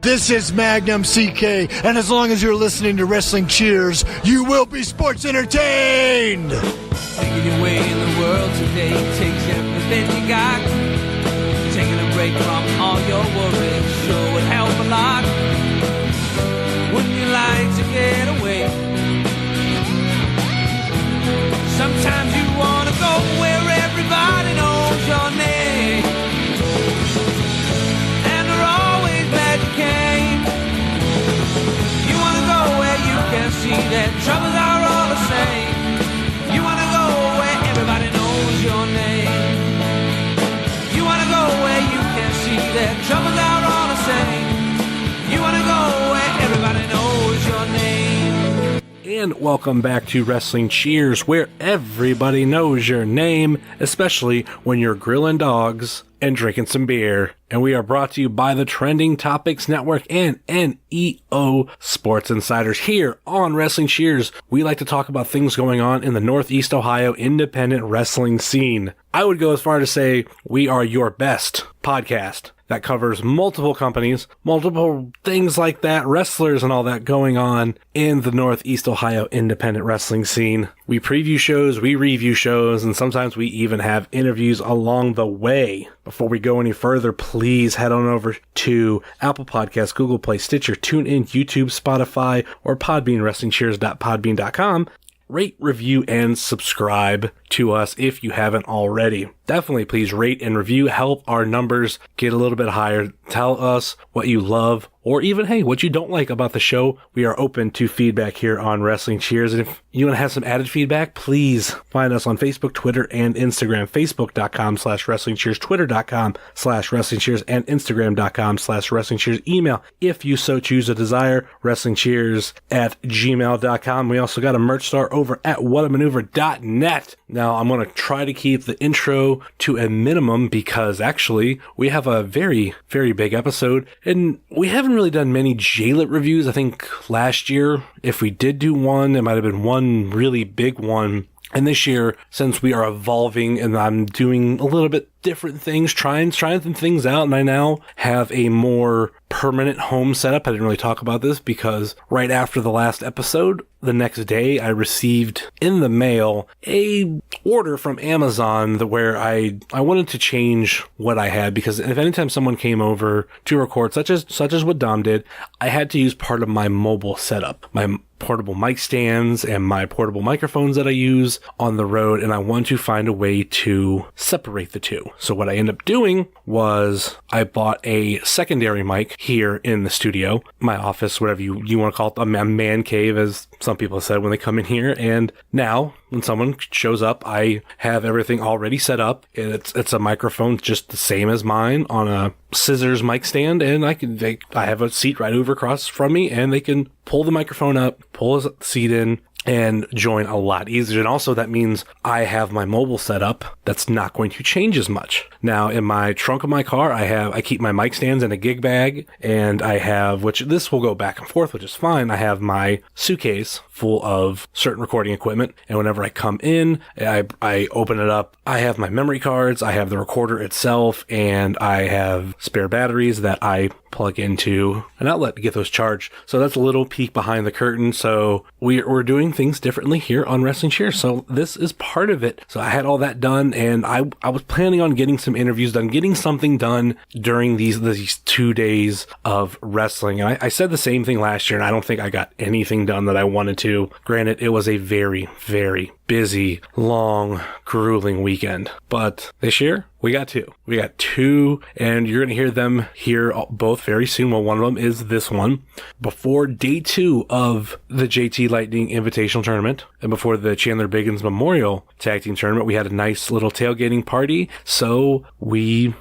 This is Magnum CK, and as long as you're listening to Wrestling Cheers, you will be sports entertained! Making your way in the world today takes everything you got. Taking a break from all your worries sure would help a lot. Wouldn't you like to get away? Sometimes you want to go where everybody knows your name, and they're always glad you came. You want to go where you can see that troubles are all the same. You want to go where everybody knows your name. You want to go where you can see that troubles are all the same. You want to go where everybody knows your name. And welcome back to Wrestling Cheers, where everybody knows your name, especially when you're grilling dogs and drinking some beer. And we are brought to you by the Trending Topics Network and NEO Sports Insiders. Here on Wrestling Cheers, we like to talk about things going on in the Northeast Ohio independent wrestling scene. I would go as far to say we are your best podcast that covers multiple companies, multiple things like that, wrestlers and all that going on in the Northeast Ohio independent wrestling scene. We preview shows, we review shows, and sometimes we even have interviews along the way. Before we go any further, please head on over to Apple Podcasts, Google Play, Stitcher, TuneIn, YouTube, Spotify, or Podbean, WrestlingCheers.podbean.com. Rate, review, and subscribe to us if you haven't already. Definitely please rate and review. Help our numbers get a little bit higher. Tell us what you love or even, hey, what you don't like about the show. We are open to feedback here on Wrestling Cheers. And if you want to have some added feedback, please find us on Facebook, Twitter, and Instagram. Facebook.com/Wrestling Cheers, Twitter.com/Wrestling Cheers, and Instagram.com/Wrestling Cheers. Email, if you so choose a desire, WrestlingCheers@gmail.com. We also got a merch store over at whatamaneuver.net. Now, I'm going to try to keep the intro to a minimum because actually we have a very, very big episode and we haven't really done many JLIT reviews. I think last year, if we did do one, it might have been one really big one. And this year, since we are evolving and I'm doing a little bit different things, trying some things out, and I now have a more permanent home setup. I didn't really talk about this because right after the last episode, the next day I received in the mail a order from Amazon where I wanted to change what I had, because if anytime someone came over to record, such as what Dom did, I had to use part of my mobile setup, my portable mic stands and my portable microphones that I use on the road, and I want to find a way to separate the two. So what I ended up doing was I bought a secondary mic here in the studio, my office, whatever you want to call it, a man cave, as some people have said when they come in here. And now when someone shows up, I have everything already set up. It's a microphone just the same as mine on a scissors mic stand, and I have a seat right over across from me, and they can pull the microphone up, pull the seat in, and join a lot easier. And also that means I have my mobile setup that's not going to change as much. Now in my trunk of my car, I keep my mic stands in a gig bag, and I have, which this will go back and forth, which is fine. I have my suitcase full of certain recording equipment, and whenever I come in, I open it up. I have my memory cards, I have the recorder itself, and I have spare batteries that I plug into an outlet to get those charged. So that's a little peek behind the curtain. So we're doing things differently here on Wrestling Cheers. So this is part of it. So I had all that done, and I was planning on getting some interviews done, getting something done during these 2 days of wrestling. And I said the same thing last year, and I don't think I got anything done that I wanted to. Granted, it was a very, very busy, long, grueling weekend. But this year, we got two. We got two, and you're going to hear them here both very soon. Well, one of them is this one. Before day 2 of the JT Lightning Invitational Tournament, and before the Chandler Biggins Memorial Tag Team Tournament, we had a nice little tailgating party. So we,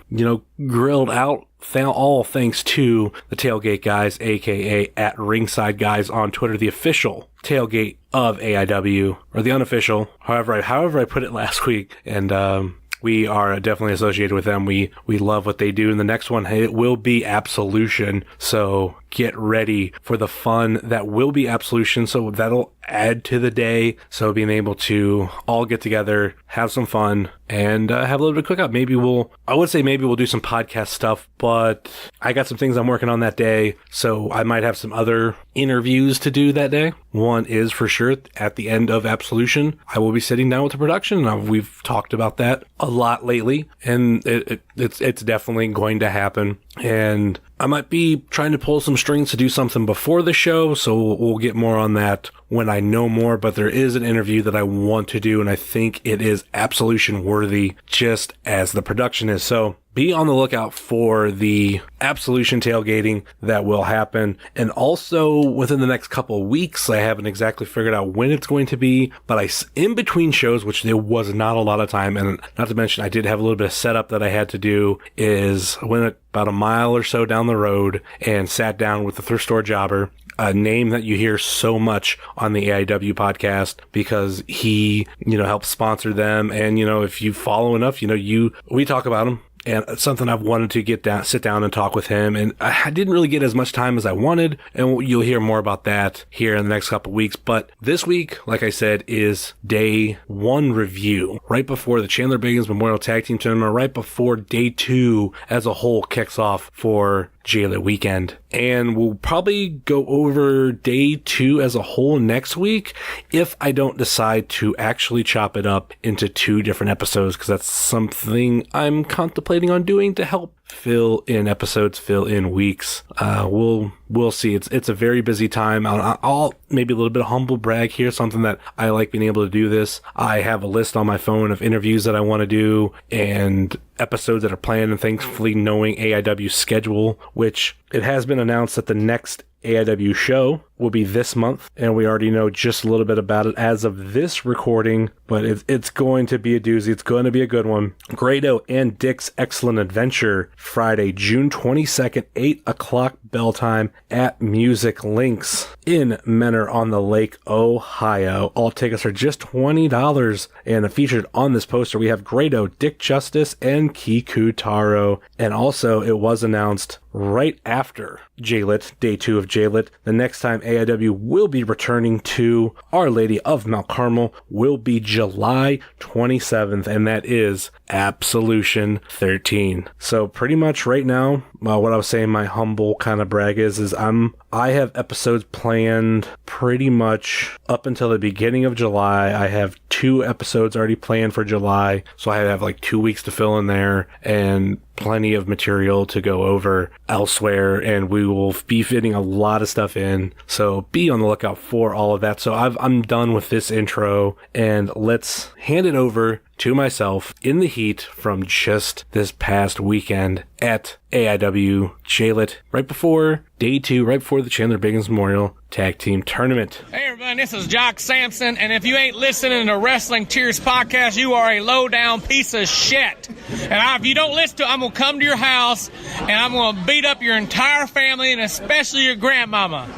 grilled out, all thanks to the Tailgate Guys, aka at Ringside Guys on Twitter, the official tailgate of AIW, or the unofficial, however I put it last week. And we are definitely associated with them. We love what they do. And the next one, it will be Absolution. So get ready for the fun that will be Absolution. So that'll add to the day. So being able to all get together, have some fun, and have a little bit of cookout. Maybe we'll do some podcast stuff, but I got some things I'm working on that day. So I might have some other interviews to do that day. One is for sure at the end of Absolution, I will be sitting down with the production. We've talked about that a lot lately, and it's definitely going to happen. And I might be trying to pull some strings to do something before the show, so we'll get more on that when I know more. But there is an interview that I want to do, and I think it is Absolution worthy, just as the production is. So be on the lookout for the Absolution tailgating that will happen. And also within the next couple of weeks, I haven't exactly figured out when it's going to be, but in between shows, which there was not a lot of time, and not to mention I did have a little bit of setup that I had to do, is I went about a mile or so down the road and sat down with the thrift store jobber, a name that you hear so much on the AIW podcast because he, helps sponsor them. And, if you follow enough, we talk about him. And it's something I've wanted to sit down and talk with him. And I didn't really get as much time as I wanted. And you'll hear more about that here in the next couple of weeks. But this week, like I said, is day 1 review. Right before the Chandler Biggins Memorial Tag Team Tournament, right before day 2 as a whole kicks off for JLIT weekend. And we'll probably go over day 2 as a whole next week if I don't decide to actually chop it up into 2 different episodes, because that's something I'm contemplating on doing to help fill in episodes, fill in weeks. We'll see. It's a very busy time. I'll maybe a little bit of humble brag here, something that I like being able to do this. I have a list on my phone of interviews that I want to do and episodes that are planned, and thankfully knowing AIW's schedule, which it has been announced that the next AIW show will be this month, and we already know just a little bit about it as of this recording, but it's going to be a doozy. It's going to be a good one. Grado and Dick's Excellent Adventure, Friday, June 22nd, 8 o'clock bell time at Music Links in Menor-on-the-Lake, Ohio. All tickets are just $20, and featured on this poster we have Grado, Dick Justice, and Kiku Taro. And also it was announced right after JLIT, day 2 of JLIT, the next time AIW will be returning to Our Lady of Mount Carmel will be July 27th, and that is Absolution XIII. So pretty much right now, what I was saying, my humble kind of brag is I have episodes planned pretty much up until the beginning of July. I have 2 episodes already planned for July, so I have like 2 weeks to fill in there, and plenty of material to go over elsewhere, and we will be fitting a lot of stuff in, so be on the lookout for all of that. So I'm done with this intro, and let's hand it over to myself in the heat from just this past weekend at AIW JLIT, right before day 2, right before the Chandler Biggins Memorial Tag Team Tournament. Hey everybody, this is Jock Sampson, and if you ain't listening to Wrestling Cheers podcast, you are a low-down piece of shit. And if you don't listen to it, I'm going to come to your house, and I'm going to beat up your entire family, and especially your grandmama.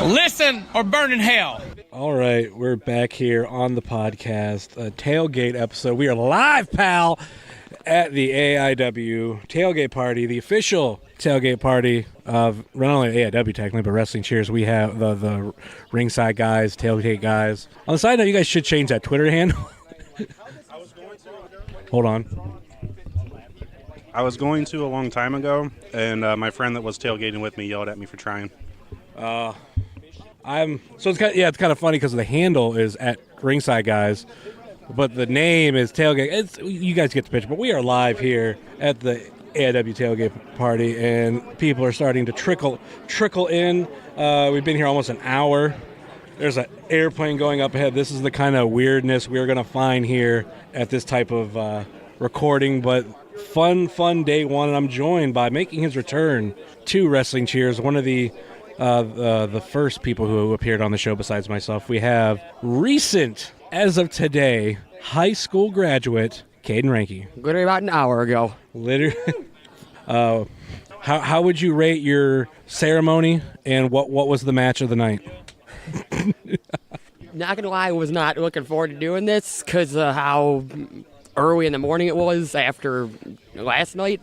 Listen or burn in hell. All right, we're back here on the podcast, a tailgate episode. We are live, pal, at the AIW tailgate party, the official tailgate party of not only AIW technically, but Wrestling Cheers. We have the Ringside guys, tailgate guys. On the side note, you guys should change that Twitter handle. Hold on. I was going to a long time ago, and my friend that was tailgating with me yelled at me for trying. It's kind of funny because the handle is at Ringside guys, but the name is tailgate. You guys get the picture, but we are live here at the AIW tailgate party, and people are starting to trickle in. We've been here almost an hour. There's an airplane going up ahead. This is the kind of weirdness we're going to find here at this type of recording, but fun day 1, and I'm joined by, making his return to Wrestling Cheers, one of the first people who appeared on the show besides myself. We have recent, as of today, high school graduate Caden Ranke. Literally about an hour ago. Literally. How would you rate your ceremony, and what was the match of the night? Not gonna lie, I was not looking forward to doing this because of how early in the morning it was after last night,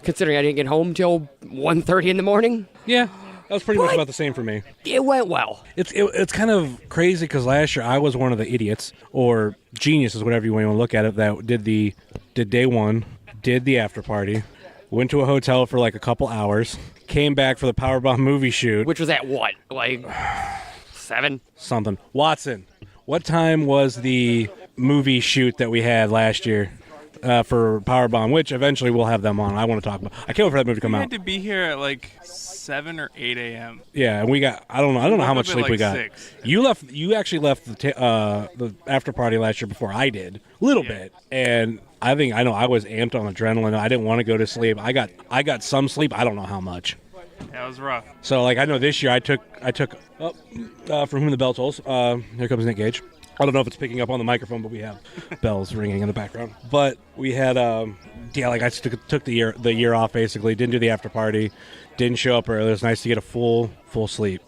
considering I didn't get home till 1:30 in the morning. Yeah. That was pretty much about the same for me. It went well. It's kind of crazy because last year I was one of the idiots or geniuses, whatever you want to look at it, that did day one, did the after party, went to a hotel for like a couple hours, came back for the Powerbomb movie shoot. Which was at what? Like 7? Something. Watson, what time was the movie shoot that we had last year for Powerbomb, which eventually we'll have them on. I want to talk about. I can't wait for that movie to come out. We had to be here at like 7 or 8 a.m. Yeah, and we got. I don't know how much sleep like we got. 6. You actually left the after party last year before I did, a little bit, and I was amped on adrenaline. I didn't want to go to sleep. I got some sleep. I don't know how much. That was rough. So like I know this year I took from whom the bell tolls. Here comes Nick Gage. I don't know if it's picking up on the microphone, but we have bells ringing in the background. But we had, I took the year off basically. Didn't do the after party, didn't show up early. It was nice to get a full sleep.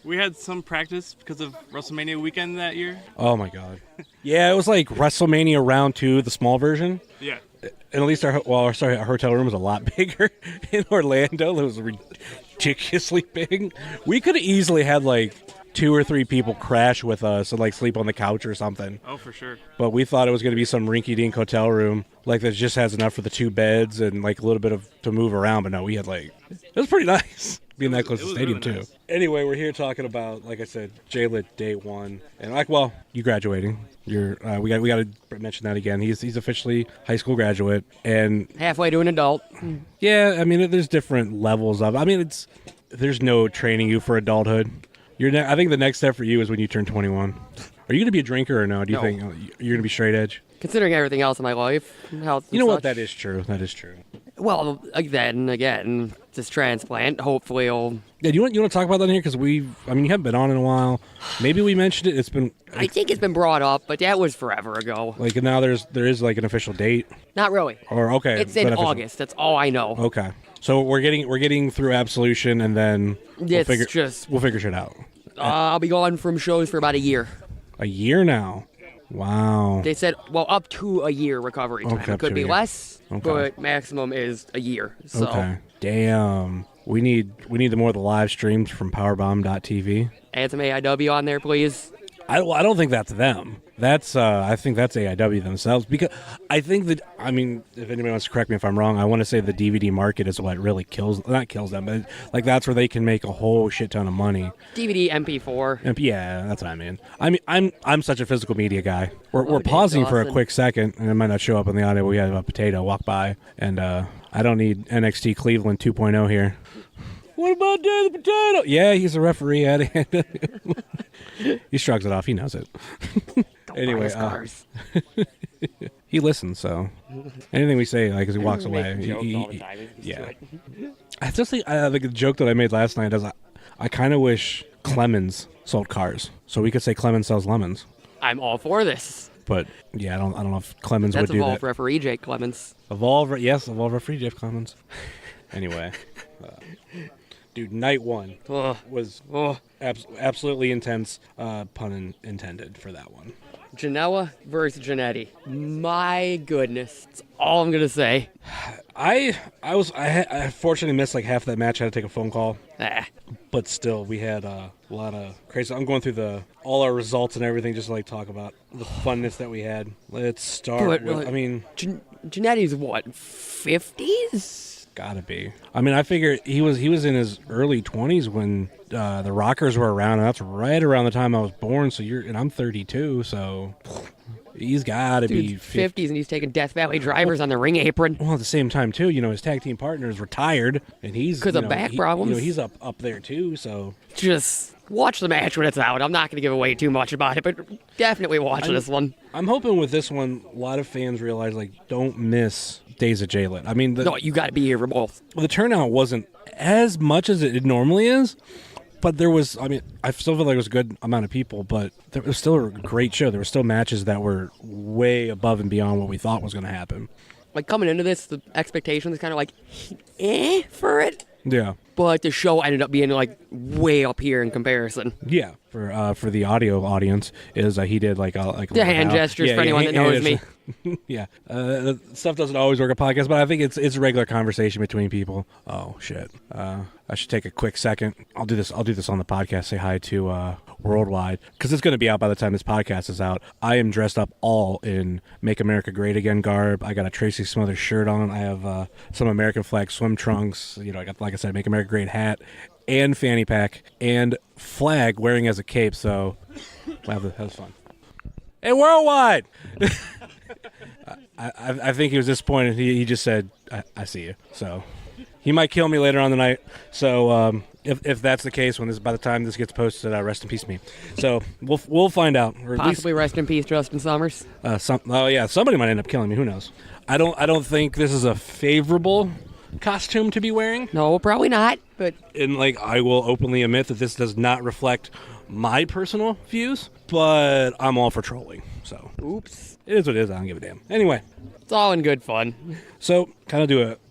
We had some practice because of WrestleMania weekend that year. Oh my god, yeah, it was like WrestleMania Round 2, the small version. Yeah, and at least our hotel room was a lot bigger in Orlando. It was ridiculously big. We could have easily had like 2 or 3 people crash with us and like sleep on the couch or something. Oh, for sure. But we thought it was going to be some rinky-dink hotel room, like that just has enough for the 2 beds and like a little bit to move around. But no, we had it was pretty nice being that close to the stadium really nice. Too. Anyway, we're here talking about, like I said, JLIT day 1, and you graduating. We got to mention that again. He's officially high school graduate and halfway to an adult. Yeah, I mean, there's different levels of. I mean, there's no training you for adulthood. I think the next step for you is when you turn 21. Are you going to be a drinker or no? Do you think you're going to be straight edge? Considering everything else in my life, health. You know what? That is true. That is true. Well, then again, this transplant. Hopefully, it'll. Yeah. You want to talk about that in here because you haven't been on in a while. Maybe we mentioned it. It's been. I think it's been brought up, but that was forever ago. Like now, there is like an official date. Not really. Or okay. It's in August. That's all I know. Okay. So we're getting through Absolution, and then we'll figure shit out. I'll be gone from shows for about a year. A year now. Wow. They said, up to a year recovery time. Okay, it could be less, but maximum is a year. So. Okay. Damn. We need the more of the live streams from Powerbomb.tv. Add some AIW on there, please. I don't think that's them. I think that's AIW themselves, because I think that, if anybody wants to correct me if I'm wrong, I want to say the DVD market is what really not kills them, but like that's where they can make a whole shit ton of money. DVD, MP4. Yeah, that's what I mean. I'm such a physical media guy. We're pausing for a quick second, and it might not show up in the audio, but we have a potato walk by, and I don't need NXT Cleveland 2.0 here. What about Danny the Potato? Yeah, he's a referee at it. He shrugs it off. He knows it. Anyway, he listens, so anything we say, like as he walks away, I just think the joke that I made last night is I kind of wish Clemens sold cars, so we could say Clemens sells lemons. I'm all for this. But yeah, I don't know if Clemens would do that. That's Evolve referee Jake Clemens. Evolve referee Jeff Clemens. Anyway. Dude, night 1 was absolutely intense, pun intended for that one. Janela versus Janetti. My goodness. That's all I'm going to say. I fortunately missed like half that match. I had to take a phone call. But still, we had a lot of crazy. I'm going through all our results and everything just to like talk about the funness that we had. Let's start with, Janetti's what, 50s? Gotta be. I figure he was in his early 20s when the Rockers were around, and that's right around the time I was born. So I'm 32, so he's got to be 50s, and he's taking Death Valley drivers on the ring apron. Well, at the same time too, his tag team partner is retired, and he's because of back problems. He's up there too. So just watch the match when it's out. I'm not going to give away too much about it, but definitely watch this one. I'm hoping with this one, a lot of fans realize don't miss Days of JLIT. No, you got to be here for both. Well, the turnout wasn't as much as it normally is, but there was. I still feel like it was a good amount of people, but there was still a great show. There were still matches that were way above and beyond what we thought was going to happen. Like coming into this, the expectation is kind of like, for it. Yeah. but the show ended up being like way up here in comparison. Yeah, for the audio audience, is he did like The hand gestures for anyone that knows me. Yeah, stuff doesn't always work at podcasts, but I think it's a regular conversation between people. Oh shit! I should take a quick second. I'll do this on the podcast. Say hi to Worldwide, because it's going to be out by the time this podcast is out. I am dressed up all in Make America Great Again garb. I got a Tracy Smothers shirt on. I have some American flag swim trunks. I got, like I said, Make America Great hat and fanny pack and flag wearing as a cape. So that was fun. Hey, Worldwide! I think he was disappointed. He just said, I see you. So he might kill me later on the night. So if that's the case, by the time this gets posted, rest in peace me. So we'll find out. Or Possibly rest in peace, Justin Summers. Somebody might end up killing me. Who knows? I don't think this is a favorable costume to be wearing. No, probably not. But I will openly admit that this does not reflect my personal views, but I'm all for trolling. So oops. It is what it is. I don't give a damn. Anyway. It's all in good fun. So,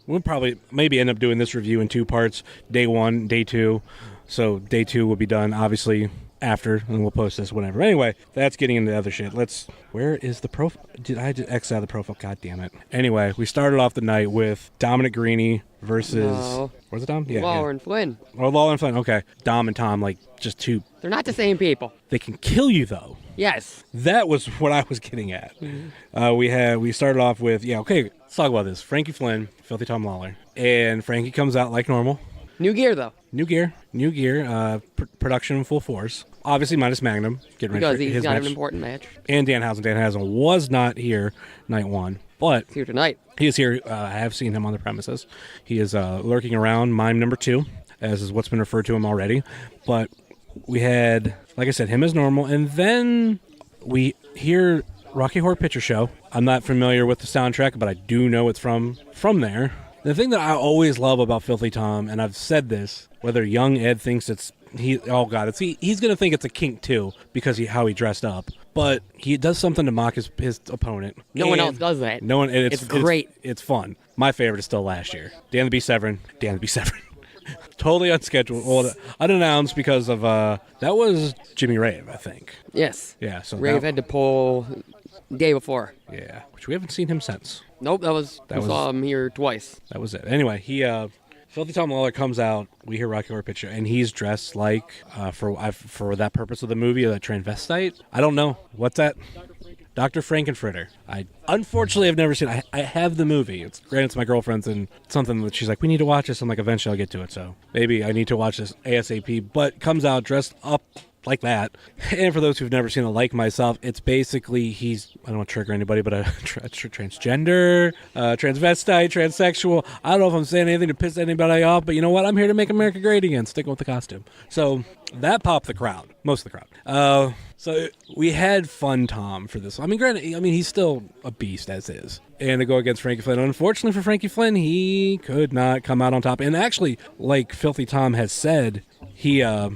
we'll probably maybe end up doing this review in 2 parts. Day 1, day 2. So, day 2 will be done, obviously, after, and we'll post this whenever. Anyway, that's getting into other shit. Where is the profile? Did I just X out the profile? God damn it. Anyway, we started off the night with Dominic Greeny versus... No. Was it Dom? Yeah. Lawler and Flynn. Oh, Lawler and Flynn. Okay. Dom and Tom, just two... They're not the same people. They can kill you, though. Yes. That was what I was getting at. We started off with, let's talk about this. Frankie Flynn, Filthy Tom Lawler. And Frankie comes out like normal. New gear, though. New gear. Production in full force. Obviously, minus Magnum. Because he's got an important match. And Danhausen. Danhausen was not here night 1, but... He's here tonight. He is here. I have seen him on the premises. He is lurking around mime number 2, as is what's been referred to him already. But we had, like I said, him as normal. And then we hear Rocky Horror Picture Show. I'm not familiar with the soundtrack, but I do know it's from there. The thing that I always love about Filthy Tom, and I've said this, whether young Ed thinks he's going to think it's a kink too, because how he dressed up. But he does something to mock his opponent. No one else does that. No one. It's great. It's fun. My favorite is still last year. Dan the B7. Totally unscheduled. Well, unannounced because of that was Jimmy Rave, I think. Yes. Yeah. So Rave had to pull day before. Yeah, which we haven't seen him since. Nope. We saw him here twice. That was it. Anyway, Filthy Tom Lawler comes out. We hear Rocky Horror Picture, and he's dressed like for that purpose of the movie, a transvestite. I don't know what's that. Dr. Frankenfurter. I unfortunately have never seen it. I have the movie. It's my girlfriend's, and something that she's like, we need to watch this. I'm like, eventually I'll get to it. So maybe I need to watch this ASAP. But comes out dressed up like that. And for those who've never seen it, like myself, it's basically I don't want to trigger anybody, but a transgender, transvestite, transsexual. I don't know if I'm saying anything to piss anybody off, but you know what? I'm here to make America great again, sticking with the costume. So that popped the crowd, most of the crowd. So we had fun, Tom, for this. Granted, he's still a beast as is. And to go against Frankie Flynn, unfortunately for Frankie Flynn, he could not come out on top. And actually, like Filthy Tom has said, he hasn't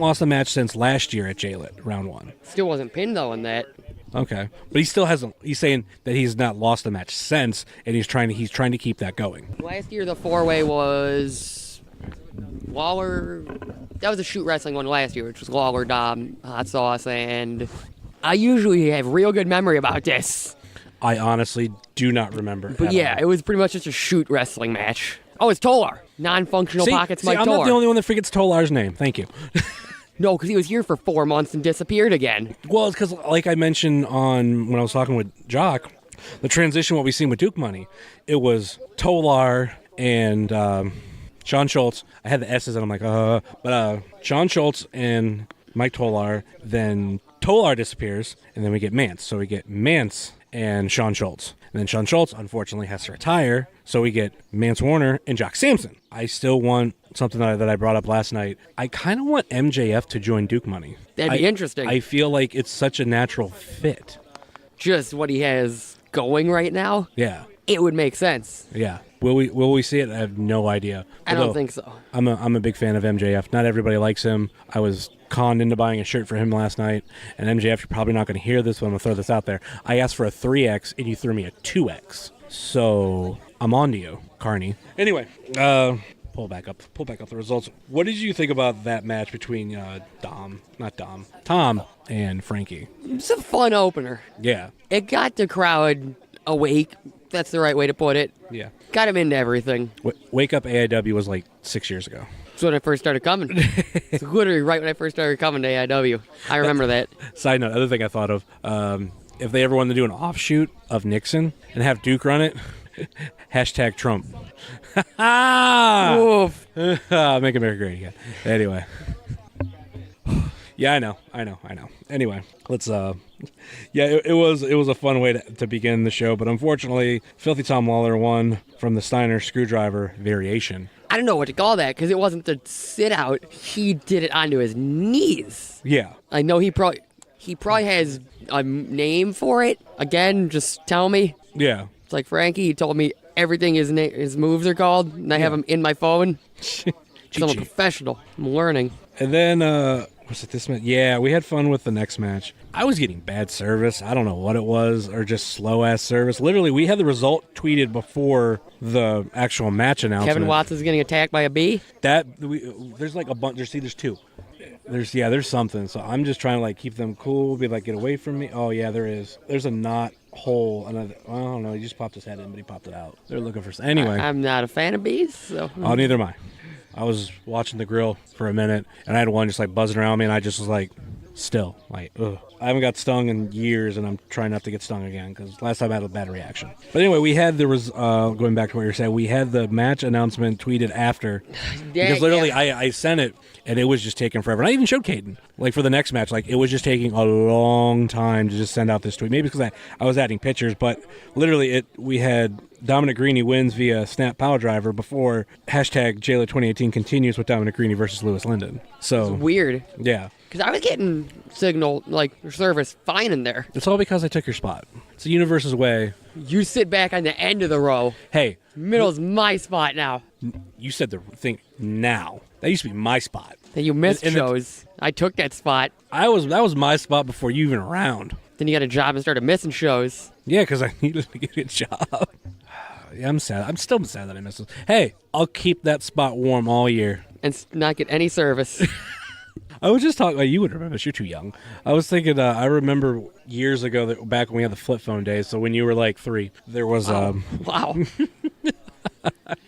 lost a match since last year at JLIT, round 1. Still wasn't pinned, though, in that. Okay. But he still hasn't. He's saying that he's not lost a match since, and he's trying to keep that going. Last year, the 4-way was Lawler. That was a shoot wrestling one last year, which was Lawler, Dom, Hot Sauce, and I usually have real good memory about this. I honestly do not remember. But yeah, it was pretty much just a shoot wrestling match. Oh, it's Tolar. Non-functional pockets Mike I'm Tolar. not the only one that forgets Tolar's name. Thank you. No, because he was here for 4 months and disappeared again. Well, it's because, like I mentioned when I was talking with Jock, the transition, what we've seen with Duke Money, it was Tolar and Sean Schultz. I had the S's and I'm like, but Sean Schultz and Mike Tolar, then Tolar disappears, and then we get Mance. So we get Mance and Sean Schultz. And then Sean Schultz, unfortunately, has to retire, so we get Mance Warner and Jock Sampson. I still want something that I brought up last night. I kind of want MJF to join Duke Money. That'd be interesting. I feel like it's such a natural fit. Just what he has going right now? Yeah. It would make sense. Yeah. Will we see it? I have no idea. I don't think so. I'm a big fan of MJF. Not everybody likes him. I was conned into buying a shirt for him last night. And MJF, you're probably not going to hear this, but I'm going to throw this out there. I asked for a 3X, and you threw me a 2X. So I'm on to you, Carney. Anyway, pull back up the results. What did you think about that match between Tom and Frankie? It's a fun opener. Yeah. It got the crowd awake. That's the right way to put it. Yeah. Got him into everything. Wake Up AIW was like 6 years ago. That's when I first started coming. It's literally right when I first started coming to AIW. I remember that. Side note, other thing I thought of, if they ever wanted to do an offshoot of Nixon and have Duke run it, hashtag Trump. Oof. Make America great again. Anyway. Yeah, I know. Anyway, let's, it was a fun way to begin the show, but unfortunately, Filthy Tom Lawler won from the Steiner Screwdriver variation. I don't know what to call that because it wasn't the sit out. He did it onto his knees. Yeah. I know he probably has a name for it. Again, just tell me. Yeah. It's like Frankie. He told me everything his moves are called, and I have them in my phone. Because I'm a professional. I'm learning. And then, was it this match? Yeah, we had fun with the next match. I was getting bad service. I don't know what it was, or just slow-ass service. Literally, we had the result tweeted before the actual match announcement. Kevin Watts is getting attacked by a bee? There's like a bunch. There's two. There's something. So I'm just trying to like keep them cool, be like, get away from me. Oh, yeah, there is. There's a knot hole. Another. I don't know. He just popped his head in, but he popped it out. They're looking for. Anyway. I'm not a fan of bees, so. Oh, neither am I. I was watching the grill for a minute, and I had one just like buzzing around me, and I just was like, still, like, ugh. I haven't got stung in years, and I'm trying not to get stung again, because last time I had a bad reaction. But anyway, we had going back to what you were saying, we had the match announcement tweeted after, because literally I sent it, and it was just taking forever. And I even showed Caden, like, for the next match, like, it was just taking a long time to just send out this tweet. Maybe because I was adding pictures, but literally we had Dominic Greeny wins via snap power driver before hashtag JLIT 2018 continues with Dominic Greeny versus Lewis Linden. So it's weird. Yeah. Because I was getting signal, like, service fine in there. It's all because I took your spot. It's the universe's way. You sit back on the end of the row. Hey. Middle's my spot now. You said the thing now. That used to be my spot. Then you missed shows. I took that spot. That was my spot before you even around. Then you got a job and started missing shows. Yeah, because I needed to get a job. Yeah, I'm sad. I'm still sad that I missed it. Hey, I'll keep that spot warm all year. And not get any service. I was just talking, you would remember this, you're too young. I was thinking, I remember years ago, that back when we had the flip phone days, so when you were like 3, there was... Wow.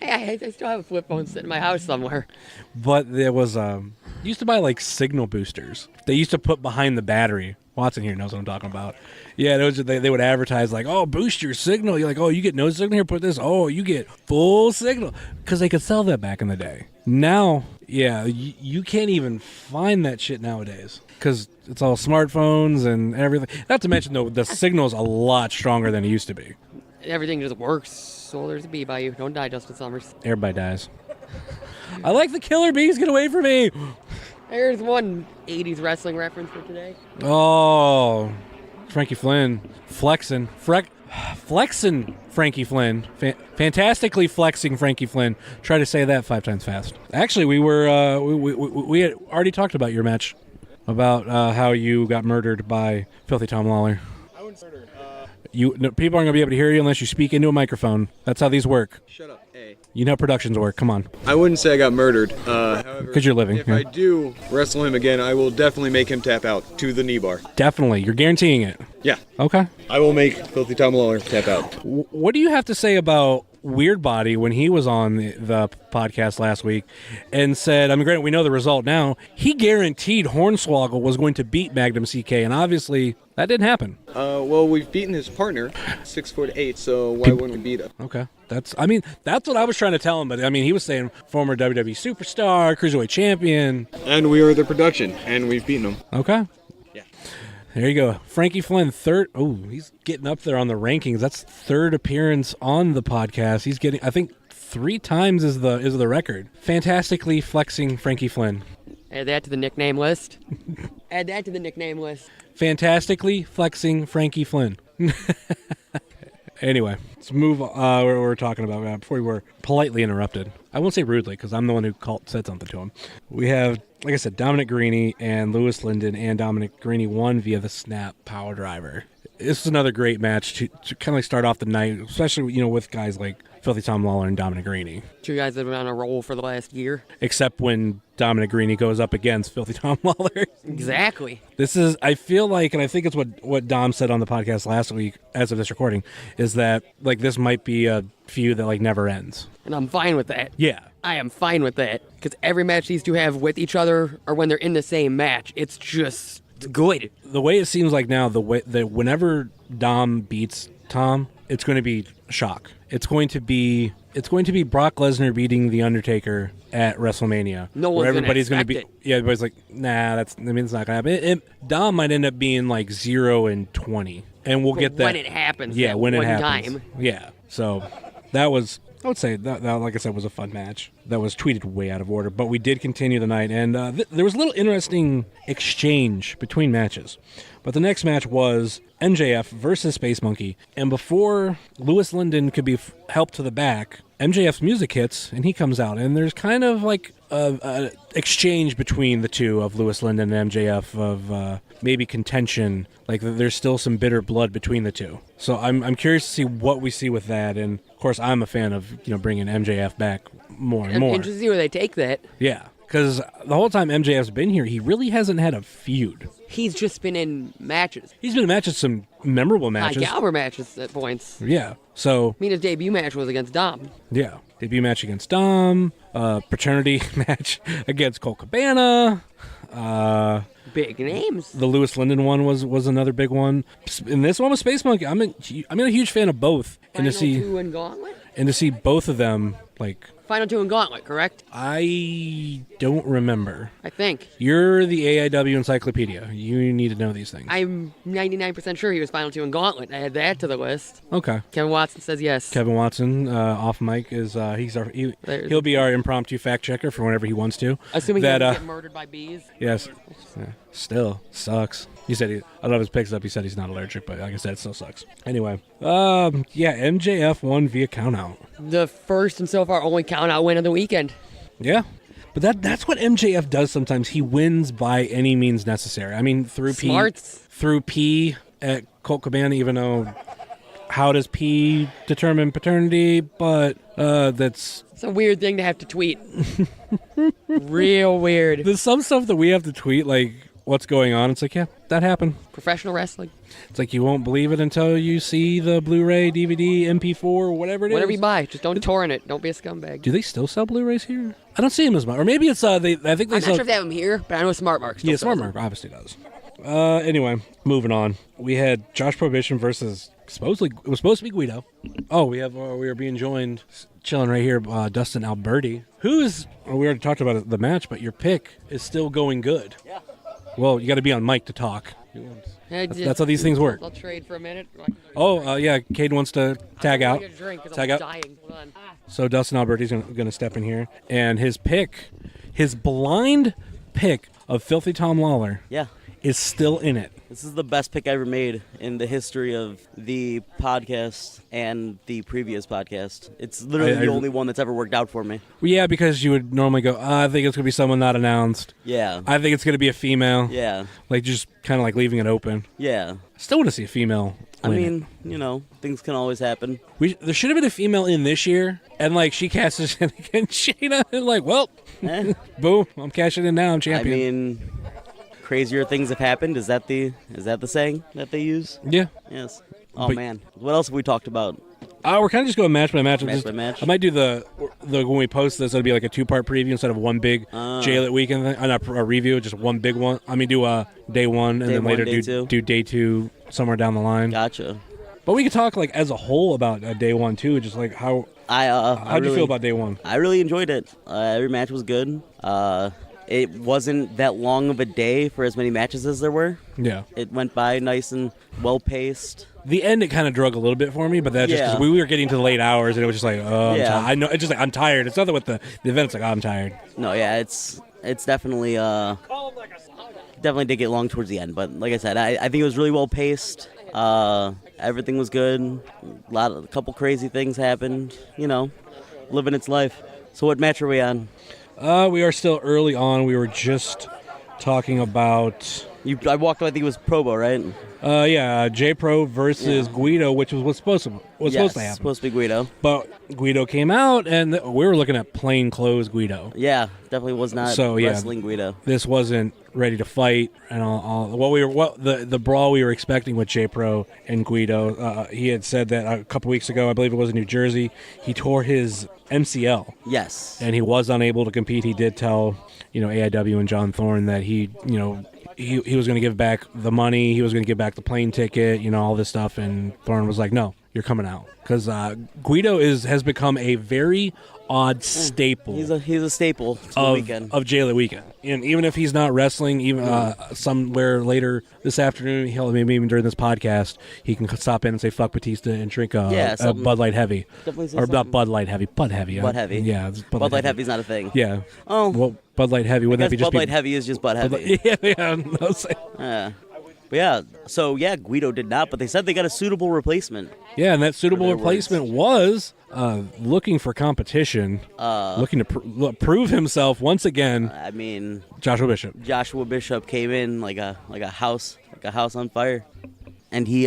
Hey, I still have a flip phone sitting in my house somewhere. But there was, you used to buy like signal boosters. They used to put behind the battery. Watson here knows what I'm talking about. Yeah, they would advertise like, oh, boost your signal. You're like, oh, you get no signal here, put this. Oh, you get full signal. Because they could sell that back in the day. Now, yeah, you can't even find that shit nowadays. Because it's all smartphones and everything. Not to mention, though, the signal's a lot stronger than it used to be. Everything just works. So there's a bee by you. Don't die, Justin Summers. Everybody dies. I like the killer bees. Get away from me. There's one 80s wrestling reference for today. Oh, Frankie Flynn. Flexing Frankie Flynn. Fantastically flexing Frankie Flynn. Try to say that 5 times fast. Actually, we had already talked about your match. About how you got murdered by Filthy Tom Lawler. I wouldn't murder. People aren't going to be able to hear you unless you speak into a microphone. That's how these work. Shut up, A. You know how productions work. Come on. I wouldn't say I got murdered. However, because you're living. If I do wrestle him again, I will definitely make him tap out to the knee bar. Definitely. You're guaranteeing it. Yeah. Okay. I will make Filthy Tom Lawler tap out. What do you have to say about Weird Body when he was on the podcast last week and said, I mean, granted, we know the result now, he guaranteed Hornswoggle was going to beat Magnum CK, and obviously that didn't happen. Well, we've beaten his partner, 6'8", so why wouldn't we beat him? Okay. That's what I was trying to tell him, but I mean, he was saying former WWE superstar, cruiserweight champion. And we are the production, and we've beaten him. Okay. Yeah. There you go. Frankie Flynn, third. Oh, he's getting up there on the rankings. That's third appearance on the podcast. He's getting, I think, 3 times is the record. Fantastically flexing Frankie Flynn. Add that to the nickname list. Add that to the nickname list. Fantastically flexing Frankie Flynn. Anyway, let's move where we're talking about before we were politely interrupted. I won't say rudely because I'm the one who said something to him. We have, like I said, Dominic Greeny and Lewis Linden, and Dominic Greeny won via the snap power driver. This is another great match to kind of like start off the night, especially with guys like Filthy Tom Lawler and Dominic Greeny. Two guys that have been on a roll for the last year. Except when Dominic Greeny goes up against Filthy Tom Lawler. Exactly. This is, I feel like, and I think it's what Dom said on the podcast last week, as of this recording, is that, like, this might be a feud that, like, never ends. And I'm fine with that. Yeah. I am fine with that. Because every match these two have with each other, or when they're in the same match, it's just good. The way it seems like now, the way that whenever Dom beats Tom, it's going to be shock. It's going to be Brock Lesnar beating The Undertaker at WrestleMania. No one's everybody's going to be. expect it. Yeah, everybody's like, nah, it's not going to happen. Dom might end up being like 0-20, and we'll get that when it happens. Yeah, that when it one happens. time. Yeah, so that was. I would say that, like I said, was a fun match. That was tweeted way out of order, but we did continue the night, and there was a little interesting exchange between matches. But the next match was MJF versus Space Monkey, and before Lewis Linden could be helped to the back, MJF's music hits, and he comes out, and there's kind of like a exchange between the two of Lewis Linden and MJF of maybe contention, like there's still some bitter blood between the two. So I'm curious to see what we see with that, and of course I'm a fan of bringing MJF back more and more. And to see where they take that. Yeah, because the whole time MJF's been here, he really hasn't had a feud. He's just been in matches. He's been in matches, some memorable matches. High caliber matches at points. Yeah, so... I mean, his debut match was against Dom. Yeah, debut match against Dom, paternity match against Colt Cabana. Big names. The Lewis Linden one was another big one. And this one was Space Monkey. I'm a huge fan of both. Final Two and Gauntlet? And to see both of them, like... Final Two and Gauntlet, correct? I don't remember. I think. You're the AIW encyclopedia. You need to know these things. I'm 99% sure he was Final Two and Gauntlet. I had that to the list. Okay. Kevin Watson says yes. Kevin Watson, off mic, is he'll be our impromptu fact checker for whenever he wants to. Assuming that, he doesn't get murdered by bees. Yes. Yeah. Still sucks. He said I love his picks up. He said he's not allergic, but like I said, it still sucks. Anyway, MJF won via countout. The first and so far only countout win of the weekend. Yeah. But that's what MJF does sometimes. He wins by any means necessary. I mean, through P at Colt Cabana, even though how does P determine paternity? But that's... It's a weird thing to have to tweet. Real weird. There's some stuff that we have to tweet, like what's going on. It's like, yeah, that happened. Professional wrestling. It's like you won't believe it until you see the Blu-ray, DVD, MP4, whatever it is. Whatever you buy, just don't torrent it. Don't be a scumbag. Do they still sell Blu-rays here? I don't see them as much. Or maybe it's I think they I'm sell. not sure if they have them here, but I know Smart Mark still Smart sells Mark obviously does. Anyway, moving on. We had Josh Prohibition versus it was supposed to be Guido. Oh, we are being joined, chilling right here, Dustin Alberti, who's we already talked about the match, but your pick is still going good. Yeah. Well, you got to be on mic to talk. That's how these things work. I'll trade for a minute. Oh, yeah, Cade wants to tag out. Tag out. Dying. Hold on. So Dustin Alberti's going to step in here, and his blind pick of Filthy Tom Lawler, is still in it. This is the best pick I ever made in the history of the podcast and the previous podcast. It's literally the only one that's ever worked out for me. Well, yeah, because you would normally go, I think it's going to be someone not announced. Yeah. I think it's going to be a female. Yeah. Like, just kind of like leaving it open. Yeah. Still want to see a female. I mean, things can always happen. There should have been a female in this year, and like she cashes in against Shayna, and like, well, boom, I'm cashing in now, I'm champion. I mean, crazier things have happened. Is that the saying that they use? Yeah. Yes. Oh man, what else have we talked about? We're kind of just going match by match. Match by match. I might do the when we post this, it'll be like a 2-part preview instead of one big JLIT weekend thing. Not a review, just one big one. I mean, do day one, and then later do day two somewhere down the line. Gotcha. But we could talk like as a whole about day one too, just like how how'd you feel about day one? I really enjoyed it. Every match was good. It wasn't that long of a day for as many matches as there were. Yeah. It went by nice and well-paced. The end, it kind of drug a little bit for me, but that's just because we were getting to the late hours, and it was just like, I know, it's just like, I'm tired. It's nothing with the event. It's like, I'm tired. No, yeah, it's definitely, definitely did get long towards the end. But like I said, I think it was really well-paced. Everything was good. A couple crazy things happened, living its life. So what match are we on? We are still early on. We were just talking about I walked away. I think it was Probo, right? Yeah, J-Pro versus Guido, which was supposed to happen. Supposed to be Guido. But Guido came out, and we were looking at plain clothes Guido. Yeah, definitely was not wrestling Guido. This wasn't ready to fight, and all the brawl we were expecting with J-Pro and Guido. He had said that a couple weeks ago, I believe it was in New Jersey, he tore his MCL. Yes. And he was unable to compete. He did tell, AIW and John Thorne that he was going to give back the money, he was going to give back the plane ticket, all this stuff, and Thorne was like, no, you're coming out. Because Guido has become a very odd staple. He's a staple to the weekend. Of JLIT weekend. And even if he's not wrestling, even somewhere later this afternoon, maybe even during this podcast, he can stop in and say fuck Batista and drink a Bud Light Heavy. Or not Bud Light Heavy, Bud Heavy. Bud Heavy. Yeah. Bud Light Heavy's not a thing. Yeah. Oh. Well, Bud Light Heavy, wouldn't that be just Bud Light Heavy is just Bud Heavy. Yeah. But yeah, so Guido did not, but they said they got a suitable replacement. Yeah, and that suitable replacement was looking for competition, looking to prove himself once again. I mean, Joshua Bishop. Joshua Bishop came in like a house on fire, and he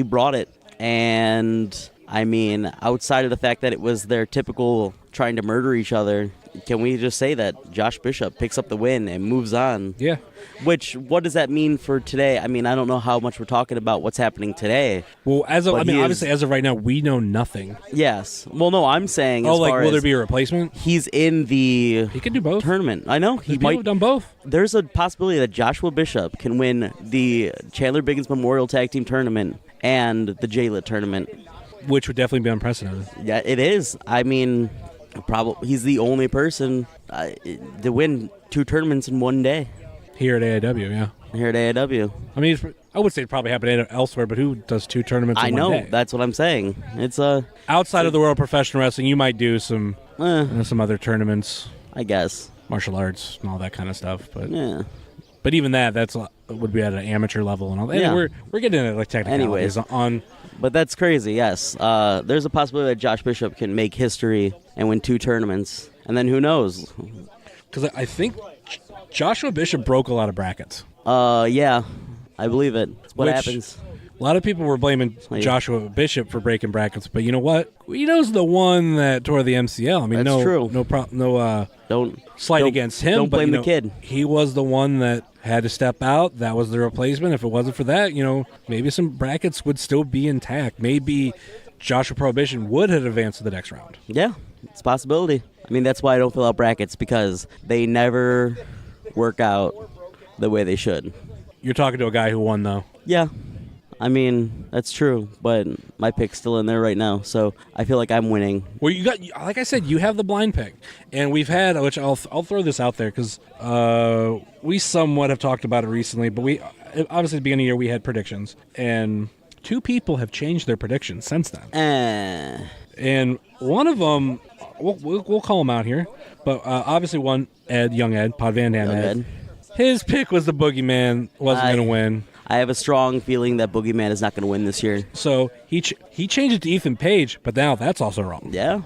brought it. And I mean, outside of the fact that it was their typical trying to murder each other, can we just say that Josh Bishop picks up the win and moves on? Yeah. What does that mean for today? I mean, I don't know how much we're talking about what's happening today. Well, obviously, as of right now, we know nothing. Yes. Well, no, I'm saying. Will there be a replacement? He's in the. He could do both. Tournament. I know he might have done both. There's a possibility that Joshua Bishop can win the Chandler Biggins Memorial Tag Team Tournament and the JLIT tournament, which would definitely be unprecedented. Yeah, it is. I mean, probably he's the only person to win 2 tournaments in one day. Here at AIW, yeah. Here at AIW. I mean, I would say it probably happened elsewhere, but who does 2 tournaments in one day? I know, that's what I'm saying. It's outside of the world of professional wrestling, you might do some other tournaments. I guess. Martial arts and all that kind of stuff, but yeah. But even that would be at an amateur level and all that. Yeah. We're getting into like technicalities on. But that's crazy. Yes, there's a possibility that Josh Bishop can make history and win 2 tournaments, and then who knows? Because I think Joshua Bishop broke a lot of brackets. Yeah, I believe it. That's what happens. A lot of people were blaming Joshua Bishop for breaking brackets, but you know what? Guido's the one that tore the MCL. I mean, that's true. Don't slight against him. Don't blame the kid. He was the one that had to step out. That was the replacement. If it wasn't for that, maybe some brackets would still be intact. Maybe Joshua Prohibition would have advanced to the next round. Yeah, it's a possibility. I mean, that's why I don't fill out brackets, because they never work out the way they should. You're talking to a guy who won, though. Yeah. I mean, that's true, but my pick's still in there right now, so I feel like I'm winning. Well, like I said, you have the blind pick, and we've had, which I'll throw this out there because we somewhat have talked about it recently, but we obviously at the beginning of the year we had predictions, and 2 people have changed their predictions since then. And one of them, we'll call him out here, but obviously one, Young Ed, Pod Van Dam Ed. His pick was the Boogeyman wasn't going to win. I have a strong feeling that Boogeyman is not going to win this year. So he changed it to Ethan Page, but now that's also wrong. Yeah.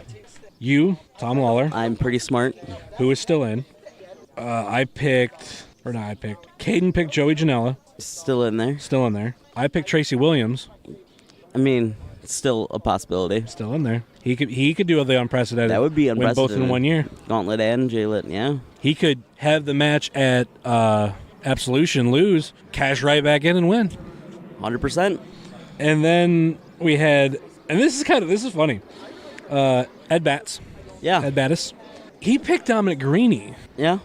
You, Tom Lawler. I'm pretty smart. Who is still in. Caden picked Joey Janela. Still in there. I picked Tracy Williams. I mean, it's still a possibility. Still in there. He could do the unprecedented. That would be unprecedented. Win both in 1 year. Gauntlet and JLIT, yeah. He could have the match at Absolution, lose, cash right back in and win. 100%. And then we had, and this is funny, Ed Batts. Yeah. Ed Battis. He picked Dominic Garrini. Yeah.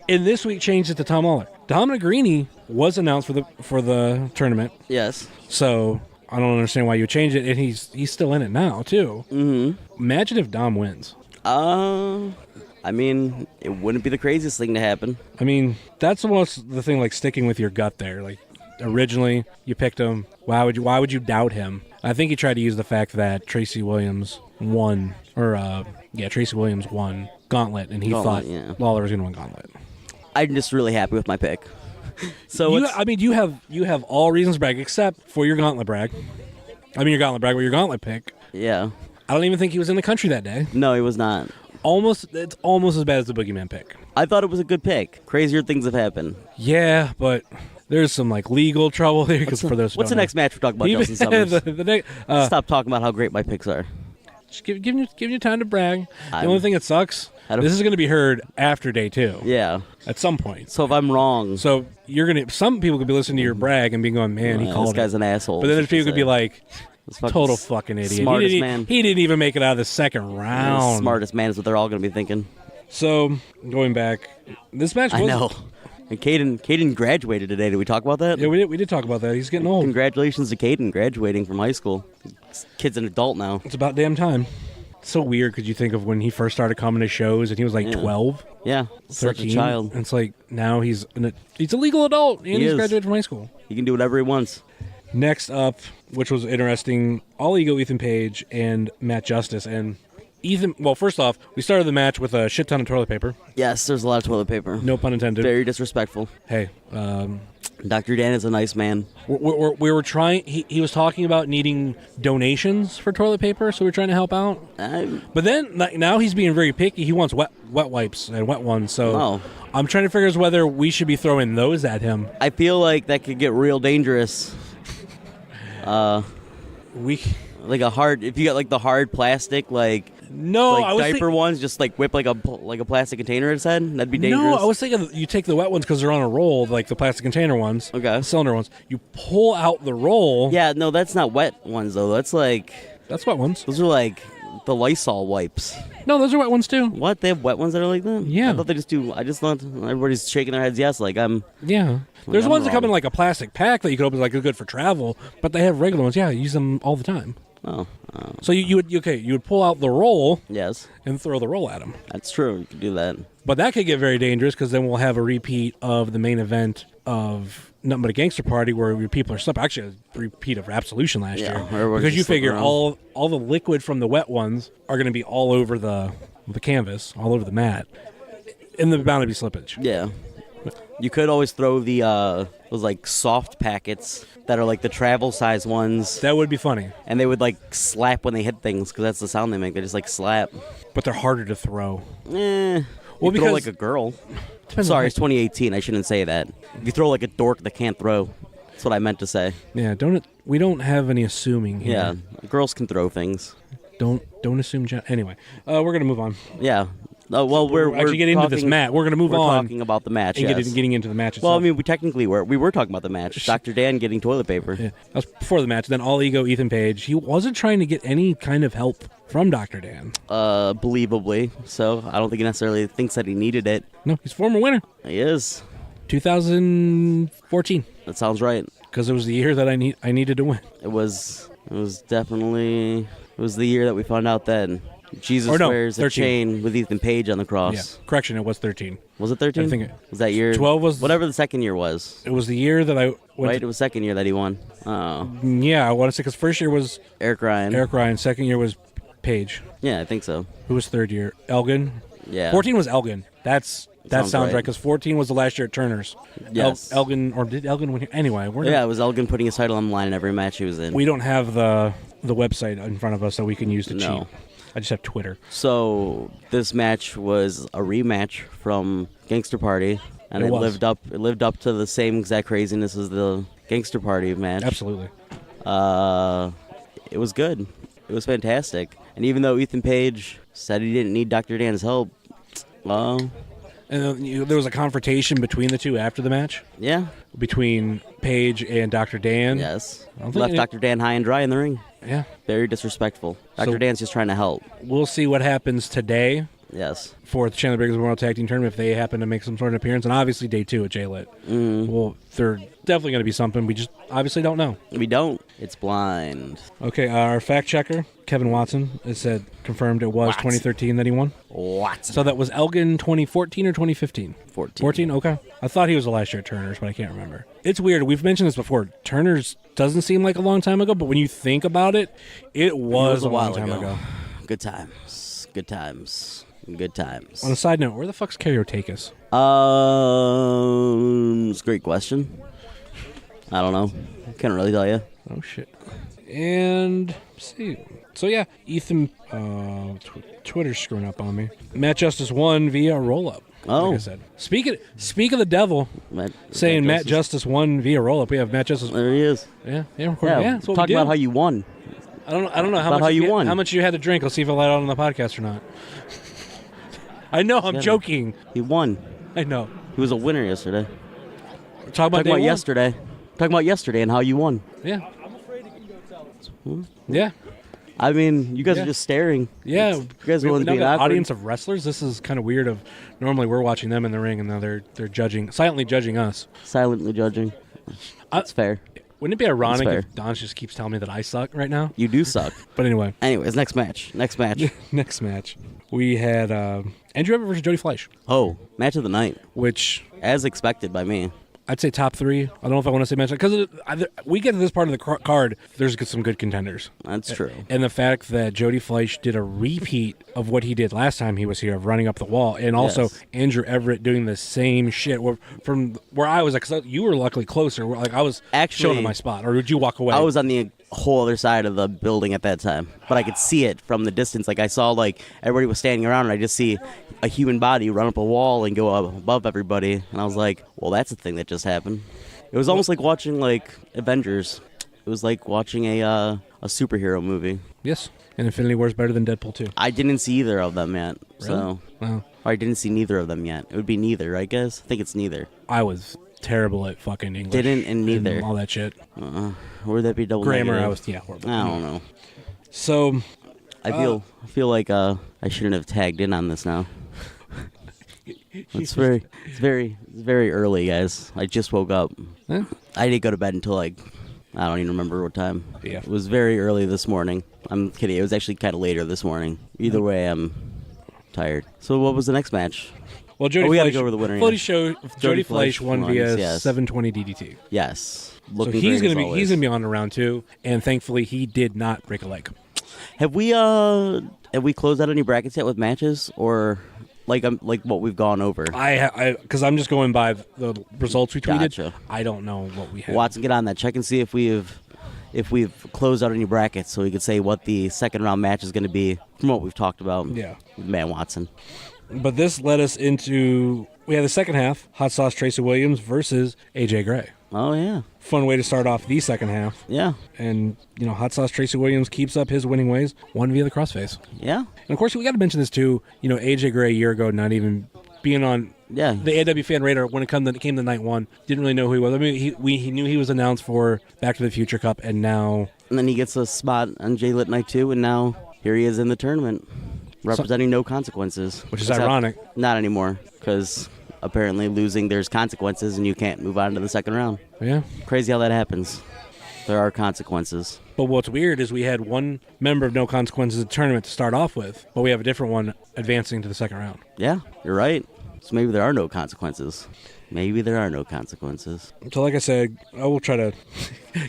And this week changed it to Tom Lawler. Dominic Garrini was announced for the tournament. Yes. So I don't understand why you changed it, and he's still in it now too. Mm-hmm. Imagine if Dom wins. I mean, it wouldn't be the craziest thing to happen. I mean, that's almost the thing, like sticking with your gut there. Like, originally you picked him. Why would you doubt him? I think he tried to use the fact that Tracy Williams won, Tracy Williams won Gauntlet, and he thought Lawler was going to win Gauntlet. I'm just really happy with my pick. So you have all reasons to brag except for your Gauntlet brag. Your Gauntlet pick. Yeah. I don't even think he was in the country that day. No, he was not. almost as bad as the Boogeyman pick. I thought it was a good pick. Crazier things have happened. Yeah, but there's some like legal trouble there. Because for those, what's the next match we're talking about, Justin Summers? Stop talking about how great my picks are. Just giving you time to brag. The only thing that sucks, this is going to be heard after day 2. Yeah, at some point. So if I'm wrong, so some people could be listening to your brag and be going, "Man, he called this guy's it." an asshole. But then there's people could be like, "Total fucking fucking idiot." Smartest man. He didn't even make it out of the second round. Smartest man is what they're all going to be thinking. So going back, this match was. I know. And Caden graduated today. Did we talk about that? Yeah, we did talk about that. He's getting old. Congratulations to Caden graduating from high school. This kid's an adult now. It's about damn time. It's so weird because you think of when he first started coming to shows and he was like 12. Yeah, 13. such a child. And it's like now he's a legal adult and he's graduated from high school. He can do whatever he wants. Next up, which was interesting, All Ego Ethan Page and Matt Justice. And Ethan, well, first off, we started the match with a shit ton of toilet paper. Yes, there's a lot of toilet paper. No pun intended. Very disrespectful. Hey, Dr. Dan is a nice man. We were trying. He was talking about needing donations for toilet paper, so we're trying to help out. But then now he's being very picky. He wants wet wipes and wet ones. So I'm trying to figure out whether we should be throwing those at him. I feel like that could get real dangerous. Like a hard, if you got like the hard plastic, like diaper ones, just like whip like a plastic container at his head. That'd be dangerous. No, I was thinking you take the wet ones because they're on a roll, like the plastic container ones. Okay. The cylinder ones. You pull out the roll. Yeah, no, that's not wet ones though. That's wet ones. Those are like the Lysol wipes. No, those are wet ones too. What? They have wet ones that are like that? Yeah. I thought they just do. I just thought everybody's shaking their heads yes, like I'm. Yeah. There's ones that come in like a plastic pack that you could open, like good for travel, but they have regular ones. Yeah, you use them all the time. Oh. So you would pull out the roll. Yes. And throw the roll at him. That's true. You could do that. But that could get very dangerous because then we'll have a repeat of the main event of Nothing But a Gangster Party where your people are slipping. Actually, a repeat of Absolution last year. Because you figure all the liquid from the wet ones are going to be all over the canvas, all over the mat. And there's bound to be slippage. Yeah. You could always throw the those like soft packets that are like the travel size ones. That would be funny. And they would like slap when they hit things because that's the sound they make. They just like slap. But they're harder to throw. Well, you throw like a girl. Sorry, it's 2018. I shouldn't say that. If you throw like a dork that can't throw, that's what I meant to say. Yeah, we don't have any assuming here. Yeah, girls can throw things. Don't assume. Anyway, we're gonna move on. Yeah. Oh, well, we're actually getting into this match. We're going to move on. We're talking about the match, and getting into the match itself. Well, I mean, we were talking about the match. Dr. Dan getting toilet paper. Yeah, that was before the match. Then All Ego Ethan Page. He wasn't trying to get any kind of help from Dr. Dan. Believably. So I don't think he necessarily thinks that he needed it. No, he's a former winner. He is. 2014. That sounds right. Because it was the year that I needed to win. It was definitely the year that we found out that Jesus wears 13. a chain with Ethan Page on the cross. Yeah, correction, it was 13. Was it 13? I think was that year? 12 was whatever the second year was. It was the year that I went. Right, it was second year that he won. Oh. Yeah, I want to say because first year was Eric Ryan. Second year was Page. Yeah, I think so. Who was third year? Elgin. Yeah. 14 was Elgin. That sounds right because 14 was the last year at Turner's. Yes. Elgin, or did Elgin win here? Anyway, it was Elgin putting his title on the line in every match he was in. We don't have the website in front of us that we can use to cheat. I just have Twitter. So this match was a rematch from Gangster Party, and it lived up to the same exact craziness as the Gangster Party match. Absolutely. It was good. It was fantastic. And even though Ethan Page said he didn't need Dr. Dan's help, well... And there was a confrontation between the two after the match? Yeah. Between Page and Dr. Dan? Yes. Left Dr. Dan high and dry in the ring. Yeah. Very disrespectful. Dr. Dan's just trying to help. We'll see what happens today. Yes. For the Chandler Biggers World Tag Team Tournament if they happen to make some sort of appearance. And obviously day 2 at JLIT. Well, they're definitely going to be something. We just obviously don't know. We don't. It's blind. Okay, our fact checker, Kevin Watson, has said confirmed it was 2013 that he won. Watson. So that was Elgin 2014 or 2015? 14. 14? Okay. I thought he was the last year at Turner's, but I can't remember. It's weird. We've mentioned this before. Turner's doesn't seem like a long time ago, but when you think about it, it was a long time ago. Good times. Good times. Good times. On a side note, where the fuck's Karyotakis? It's a great question. I don't know. Can't really tell you. Oh, shit. And let's see. So yeah, Ethan, Twitter's screwing up on me. Matt Justice won via roll-up. Oh. Like I said. Speak of the devil, saying Matt Justice won via roll-up. We have Matt Justice. There he is. Yeah, recording. Yeah, that's what talk we do. about how you won. I don't know how you won. How much you had to drink. Let's see if I let out on the podcast or not. I know, I'm joking. He won. I know. He was a winner yesterday. Talking about yesterday. Talking about yesterday and how you won. Yeah. Yeah. I mean, you guys are just staring. Yeah. You guys are willing to be an awkward. audience of wrestlers. This is kind of weird. Normally we're watching them in the ring, and now they're silently judging us. Silently judging. That's fair. Wouldn't it be ironic if Don just keeps telling me that I suck right now? You do suck. But anyway. Anyways, next match. Next match. We had Andrew Everett versus Jody Fleisch. Oh, match of the night. Which, as expected by me, I'd say top 3. I don't know if I want to say match because we get to this part of the card. There's some good contenders. That's true. And the fact that Jody Fleisch did a repeat of what he did last time he was here, of running up the wall, and also Andrew Everett doing the same shit. From where I was, because you were luckily closer. Like I was actually showing my spot, or did you walk away? I was on the whole other side of the building at that time, but I could see it from the distance. Like I saw, like everybody was standing around, and I just see a human body run up a wall and go up above everybody, and I was like, well, that's a thing that just happened. It was almost like watching like Avengers. It was like watching a superhero movie. Yes, and Infinity War is better than Deadpool 2. I didn't see either of them yet. Really? So wow. Or I didn't see neither of them yet. It would be neither, I guess. I think it's neither. I was terrible at fucking English. Didn't and neither. And all that shit. Would that be double grammar? negative? I was horrible. I don't know. So I feel like I shouldn't have tagged in on this now. It's very early, guys. I just woke up. Yeah. I didn't go to bed until like I don't even remember what time. Yeah. It was very early this morning. I'm kidding. It was actually kind of later this morning. Either way, I'm tired. So what was the next match? Well, Jody we got to Fleisch, go over the winner. Jody Fleisch won via 720 DDT. Yes. So he's gonna be on to round 2, and thankfully he did not break a leg. Have we closed out any brackets yet with matches, or like what we've gone over? Because I'm just going by the results we tweeted. Gotcha. I don't know what we have. Watson, get on that. Check and see if we've closed out any brackets, so we could say what the second round match is going to be from what we've talked about. Yeah, man, Watson. But this led us into we had the second half: Hot Sauce Tracy Williams versus AJ Gray. Oh yeah, fun way to start off the second half. Yeah, and Hot Sauce Tracy Williams keeps up his winning ways, won via the crossface. Yeah, and of course we got to mention this too. AJ Gray a year ago not even being on the AW fan radar when it came to night 1. Didn't really know who he was. I mean, he knew he was announced for Back to the Future Cup, and then he gets a spot on JLIT night 2, and now here he is in the tournament. Representing No Consequences. Which is ironic. Not anymore, because apparently losing there's consequences and you can't move on to the second round. Yeah. Crazy how that happens. There are consequences. But what's weird is we had one member of No Consequences tournament to start off with, but we have a different one advancing to the second round. Yeah, you're right. So maybe there are no consequences. Maybe there are no consequences. So like I said, I will try to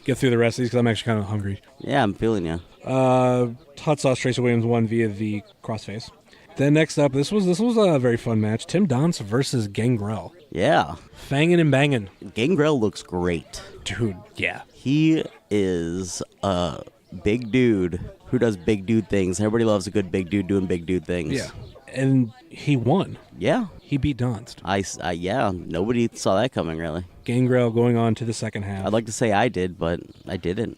get through the rest of these because I'm actually kind of hungry. Yeah, I'm feeling you. Hot Sauce Tracy Williams won via the crossface. Then next up, this was a very fun match. Tim Donst versus Gangrel. Yeah. Fangin' and bangin'. Gangrel looks great. Dude, yeah. He is a big dude who does big dude things. Everybody loves a good big dude doing big dude things. Yeah. And he won. Yeah. He beat Donst. Yeah, nobody saw that coming, really. Gangrel going on to the second half. I'd like to say I did, but I didn't.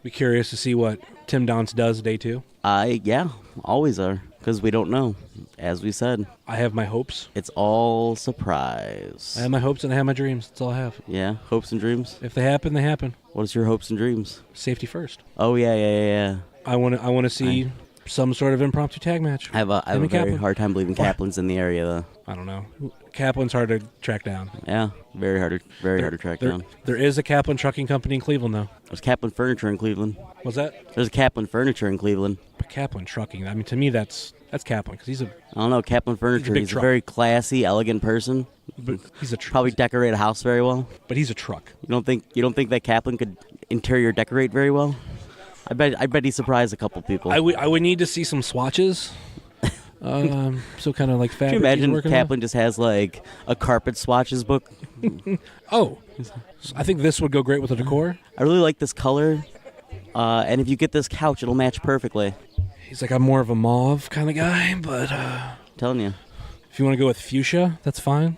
Be curious to see what Tim Donst does day 2. Yeah, always are, because we don't know, as we said. I have my hopes. It's all surprise. I have my hopes and I have my dreams. That's all I have. Yeah, hopes and dreams? If they happen, they happen. What is your hopes and dreams? Safety first. Oh, yeah. I want to see some sort of impromptu tag match. I have a very hard time believing Kaplan's in the area, though. I don't know. Kaplan's hard to track down. Yeah, very hard to track down. There is a Kaplan trucking company in Cleveland, though. There's Kaplan Furniture in Cleveland. What's that? There's Kaplan Furniture in Cleveland. But Kaplan trucking, I mean, to me, that's Kaplan, because he's a... I don't know, Kaplan Furniture, he's a very classy, elegant person. But he's a truck. Probably decorate a house very well. But he's a truck. You don't think that Kaplan could interior decorate very well? I bet he surprised a couple people. I would need to see some swatches. So kind of like fabric. Can you imagine Kaplan just has like a carpet swatches book? Oh, I think this would go great with the decor. I really like this color. And if you get this couch, it'll match perfectly. He's like, I'm more of a mauve kind of guy, but Telling you. if you want to go with fuchsia, that's fine.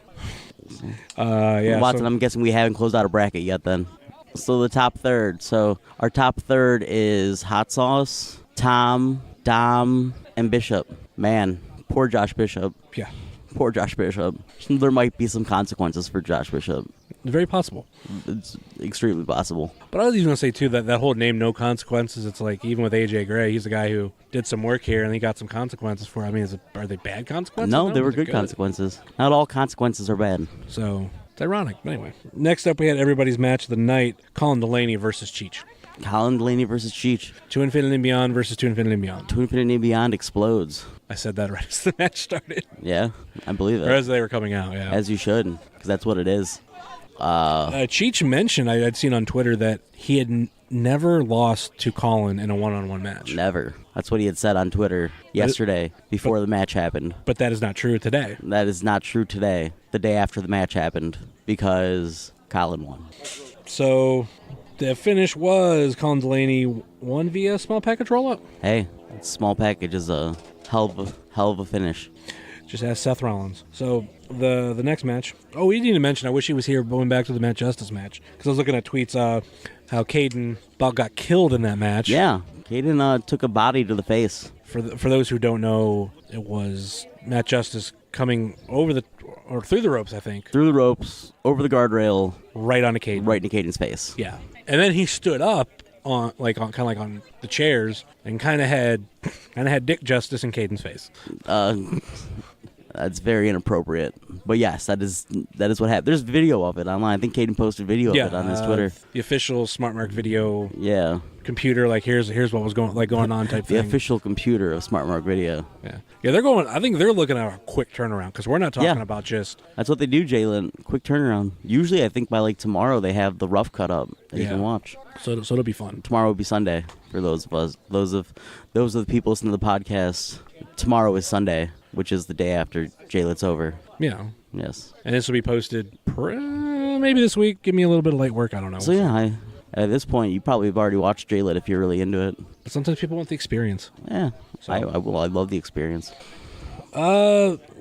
Yeah. Watson, so- I'm guessing we haven't closed out a bracket yet then. So the top third. So our top third is Hot Sauce, Tom, Dom, and Bishop. Man, poor Josh Bishop. Yeah. Poor Josh Bishop. There might be some consequences for Josh Bishop. Very possible. It's extremely possible. But I was even going to say, too, that whole name, No Consequences, it's like, even with AJ Gray, he's the guy who did some work here, and he got some consequences for it. I mean, are they bad consequences? No, they were good consequences. Not all consequences are bad. So, it's ironic. But anyway, next up, we had everybody's match of the night, Colin Delaney versus Cheech. Colin Delaney versus Cheech. To Infinity and Beyond versus To Infinity and Beyond. To Infinity and Beyond explodes. I said that right as the match started. Yeah, I believe it. Or as they were coming out, yeah. As you should, because that's what it is. Cheech mentioned, I'd seen on Twitter, that he had never lost to Colin in a one-on-one match. Never. That's what he had said on Twitter yesterday before the match happened. But that is not true today. That is not true today, the day after the match happened, because Colin won. So the finish was Colin Delaney won via small package roll-up. Hey, small package is a hell of a finish. Just ask Seth Rollins. So the next match. Oh, we didn't even mention. I wish he was here going back to the Matt Justice match, because I was looking at tweets how Caden about got killed in that match. Yeah, Caden took a body to the face. For those who don't know, it was Matt Justice coming over through the ropes, I think. Through the ropes, over the guardrail, right onto Caden. Right into Caden's face. Yeah, and then he stood up on the chairs and kind of had Dick Justice in Caden's face. That's very inappropriate. But yes, that is what happened. There's video of it online. I think Caden posted video of it on his Twitter. The official Smart Mark video. Yeah. Computer, like here's what was going on type thing. The official computer of Smart Mark Video. Yeah, they're going. I think they're looking at a quick turnaround, because we're not talking about just. That's what they do, JLIT. Quick turnaround. Usually, I think by like tomorrow they have the rough cut up that you can watch. So it'll be fun. Tomorrow will be Sunday for those of us. Those of the people listening to the podcast. Tomorrow is Sunday, which is the day after JLIT's over. Yeah. Yes. And this will be posted maybe this week. Give me a little bit of late work. I don't know. So yeah, at this point, you probably have already watched JLIT if you're really into it. But sometimes people want the experience. Yeah. So. I love the experience.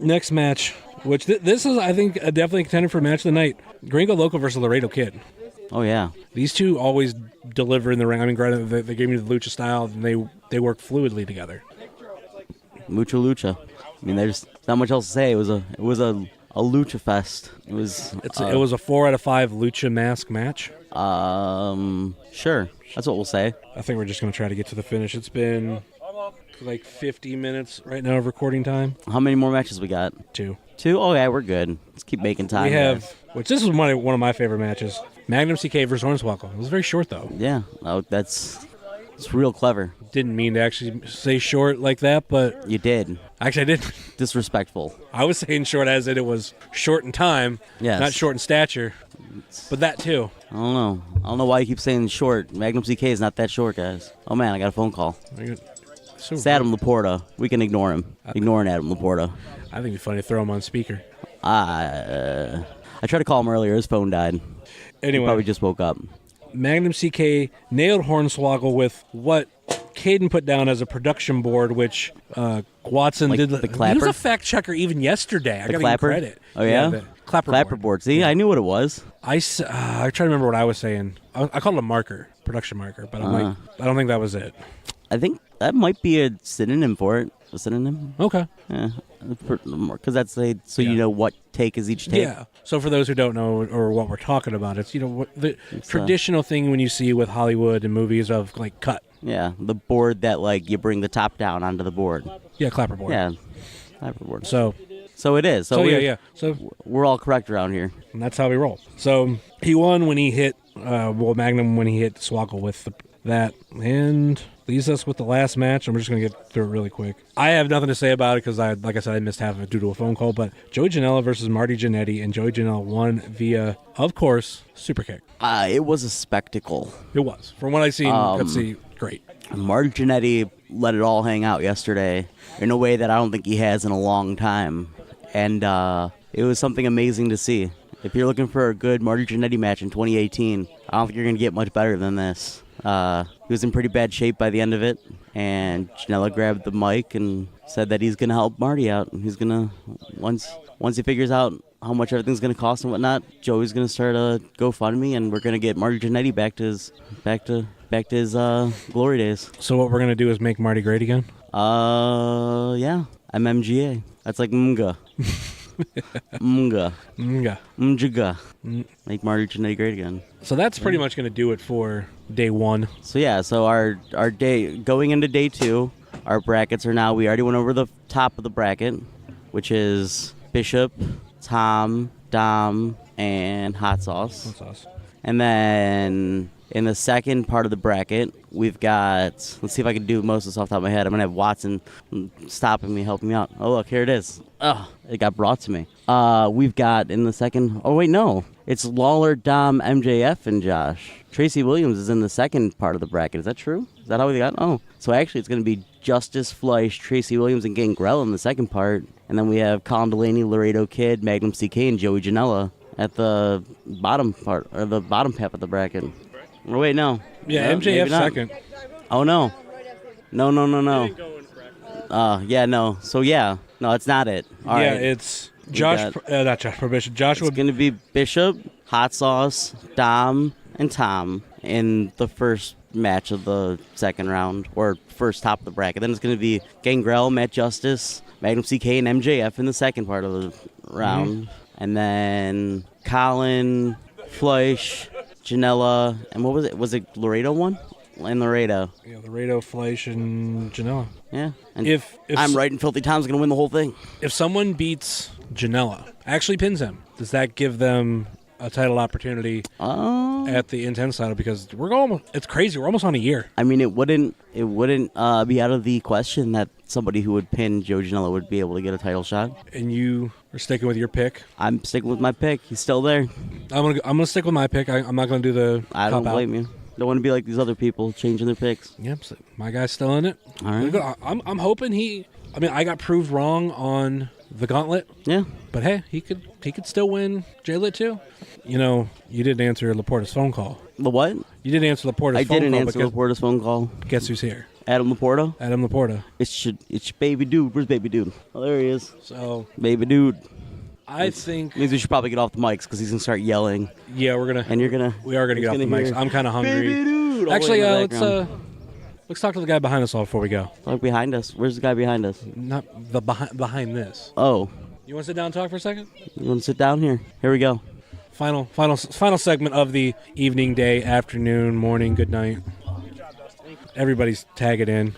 Next match, which this is, I think, definitely a contender for match of the night. Gringo Loco versus Laredo Kid. Oh, yeah. These two always deliver in the ring. I mean, Grado, they gave me the lucha style, and they work fluidly together. Mucho lucha. I mean, there's not much else to say. It was a lucha fest. It was a 4 out of 5 lucha mask match. Sure. That's what we'll say. I think we're just going to try to get to the finish. It's been like 50 minutes right now of recording time. How many more matches we got? 2. 2? Oh, yeah, we're good. Let's keep making time. We have, which this is one of my favorite matches, Magnum CK versus Hornswoggle. It was very short, though. Yeah. Oh, it's real clever. Didn't mean to actually say short like that, but... You did. Actually, I didn't. Disrespectful. I was saying short as in it was short in time, not short in stature. But that, too. I don't know why you keep saying short. Magnum CK is not that short, guys. Oh, man, I got a phone call. It's Adam Laporta. We can ignore him. Ignoring Adam Laporta. I think it'd be funny to throw him on speaker. I tried to call him earlier. His phone died. Anyway. He probably just woke up. Magnum CK nailed Hornswoggle with what Caden put down as a production board, which Watson did. The clapper? He was a fact checker even yesterday. I got to give him credit. Oh, yeah? The clapper board. See, I knew what it was. I try to remember what I was saying. I called it a marker, production marker, but I don't think that was it. I think that might be a synonym for it. A synonym? Okay. Yeah. Because that's you know what take is each take. Yeah. So for those who don't know or what we're talking about, it's the traditional thing when you see with Hollywood and movies of like cut. Yeah, the board that like you bring the top down onto the board. Yeah, clapper board. Yeah, clapper board. So it is. So we're all correct around here. And that's how we roll. So he won when he hit Magnum when he hit Swoggle with that, and leaves us with the last match. I'm just going to get through it really quick. I have nothing to say about it because, like I said, I missed half of it due to a phone call. But Joey Janela versus Marty Jannetty, and Joey Janela won via, of course, super kick. It was a spectacle. It was. From what I've seen, great. Marty Jannetty let it all hang out yesterday in a way that I don't think he has in a long time. And it was something amazing to see. If you're looking for a good Marty Jannetty match in 2018, I don't think you're going to get much better than this. He was in pretty bad shape by the end of it, and Janela grabbed the mic and said that he's gonna help Marty out. He's gonna once he figures out how much everything's gonna cost and whatnot, Joey's gonna start a GoFundMe, and we're gonna get Marty Jannetty back to his glory days. So what we're gonna do is make Marty great again. Yeah, MMGA. That's like Mga. Mjiga. Make Marty Jannetty great again. So that's pretty much gonna do it for day one. So yeah, so our day going into day 2, our brackets are now. We already went over the top of the bracket, which is Bishop, Tom, Dom, and Hot Sauce. And then in the second part of the bracket, we've got, let's see if I can do most of this off the top of my head. I'm going to have Watson stopping me, helping me out. Oh, look, here it is. Oh, it got brought to me. We've got in the second, oh, wait, no. It's Lawler, Dom, MJF, and Josh. Tracy Williams is in the second part of the bracket. Is that true? Is that how we got? Oh, so actually it's going to be Justice Fleisch, Tracy Williams, and Gangrel in the second part. And then we have Colin Delaney, Laredo Kid, Magnum CK, and Joey Janela at the bottom part, or the bottom half of the bracket. Oh, wait, no. Yeah, no, MJF second. Oh, no. No. Yeah, no. So, yeah. No, it's not it. All yeah, right. It's Josh, not Josh, Bishop. Joshua. It's going to be Bishop, Hot Sauce, Dom, and Tom in the first match of the second round, or first top of the bracket. Then it's going to be Gangrel, Matt Justice, Magnum CK, and MJF in the second part of the round. And then Colin, Fleisch, Janela, and what was it? Was it Laredo one? And Laredo. Yeah, Laredo, Fleisch, and Janela. Yeah. And if I'm right, and Filthy Tom's going to win the whole thing. If someone beats Janela, actually pins him, does that give them a title opportunity at the Intense title? Because we're going, it's crazy. We're almost on a year. I mean, it wouldn't be out of the question that somebody who would pin Joe Janela would be able to get a title shot. And you are sticking with your pick? I'm sticking with my pick. He's still there. I'm gonna stick with my pick. I'm not gonna do the. I don't blame you. Don't want to be like these other people changing their picks. Yep, so my guy's still in it. All right. I'm hoping he. I mean, I got proved wrong on the Gauntlet. Yeah. But hey, he could still win JLIT too. You know, you didn't answer Laporta's phone call. The what? You didn't answer Laporta's phone call. I didn't answer Laporta's phone call. Guess who's here? Adam Laporta? Adam Laporta. It's your baby dude. Where's baby dude? Oh, there he is. So, baby dude. I think means we should probably get off the mics because he's gonna start yelling. Yeah, we're gonna. And you're gonna. We are gonna get off the mics. I'm kind of hungry. Baby dude. Actually, let's talk to the guy behind us all before we go. Like behind us. Where's the guy behind us? Not the behind this. Oh. You want to sit down and talk for a second? You want to sit down here? Here we go. Final segment of the evening, day, afternoon, morning, good night. Everybody's tagging in.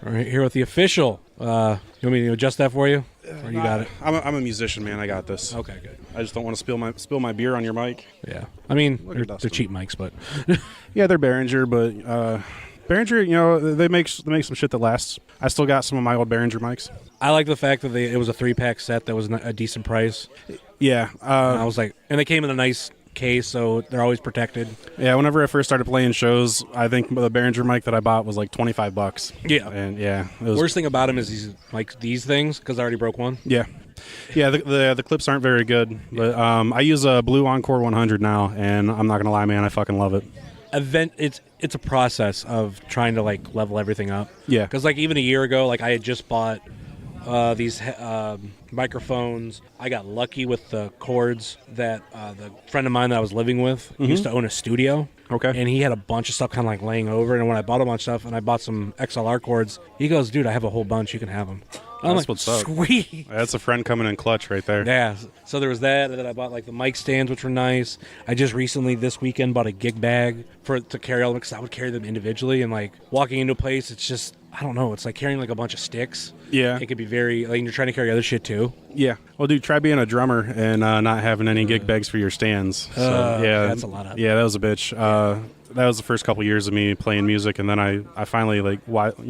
All right, here with the official. You want me to adjust that for you? Or you got it? I'm a musician, man. I got this. Okay, good. I just don't want to spill my beer on your mic. Yeah. I mean, they're cheap mics, but yeah, they're Behringer, but Behringer, you know, they make some shit that lasts. I still got some of my old Behringer mics. I like the fact that it was a 3-pack set that was a decent price. Yeah. I was like, and they came in a nice case, so they're always protected. Yeah, whenever I first started playing shows, I think the Behringer mic that I bought was like $25. Yeah. And yeah. Worst thing about them is these things, because I already broke one. Yeah. Yeah, the clips aren't very good, but I use a Blue Encore 100 now, and I'm not going to lie, man, I fucking love it. It's a process of trying to like level everything up. Yeah. Because like even a year ago, like I had just bought these microphones. I got lucky with the cords that the friend of mine that I was living with used to own a studio. Okay. And he had a bunch of stuff kind of like laying over. And when I bought a bunch of stuff and I bought some XLR cords, he goes, "Dude, I have a whole bunch. You can have them." I'm That's like, what's up. Sweet. That's a friend coming in clutch right there. Yeah. So there was that, and then I bought like the mic stands, which were nice. I just recently this weekend bought a gig bag to carry all of them because I would carry them individually. And like walking into a place, it's just, I don't know. It's like carrying like a bunch of sticks. Yeah. It could be very, like, you're trying to carry other shit too. Yeah. Well, dude, try being a drummer and not having any gig bags for your stands. So, yeah. That's a lot of. Yeah, that was a bitch. That was the first couple years of me playing music, and then I finally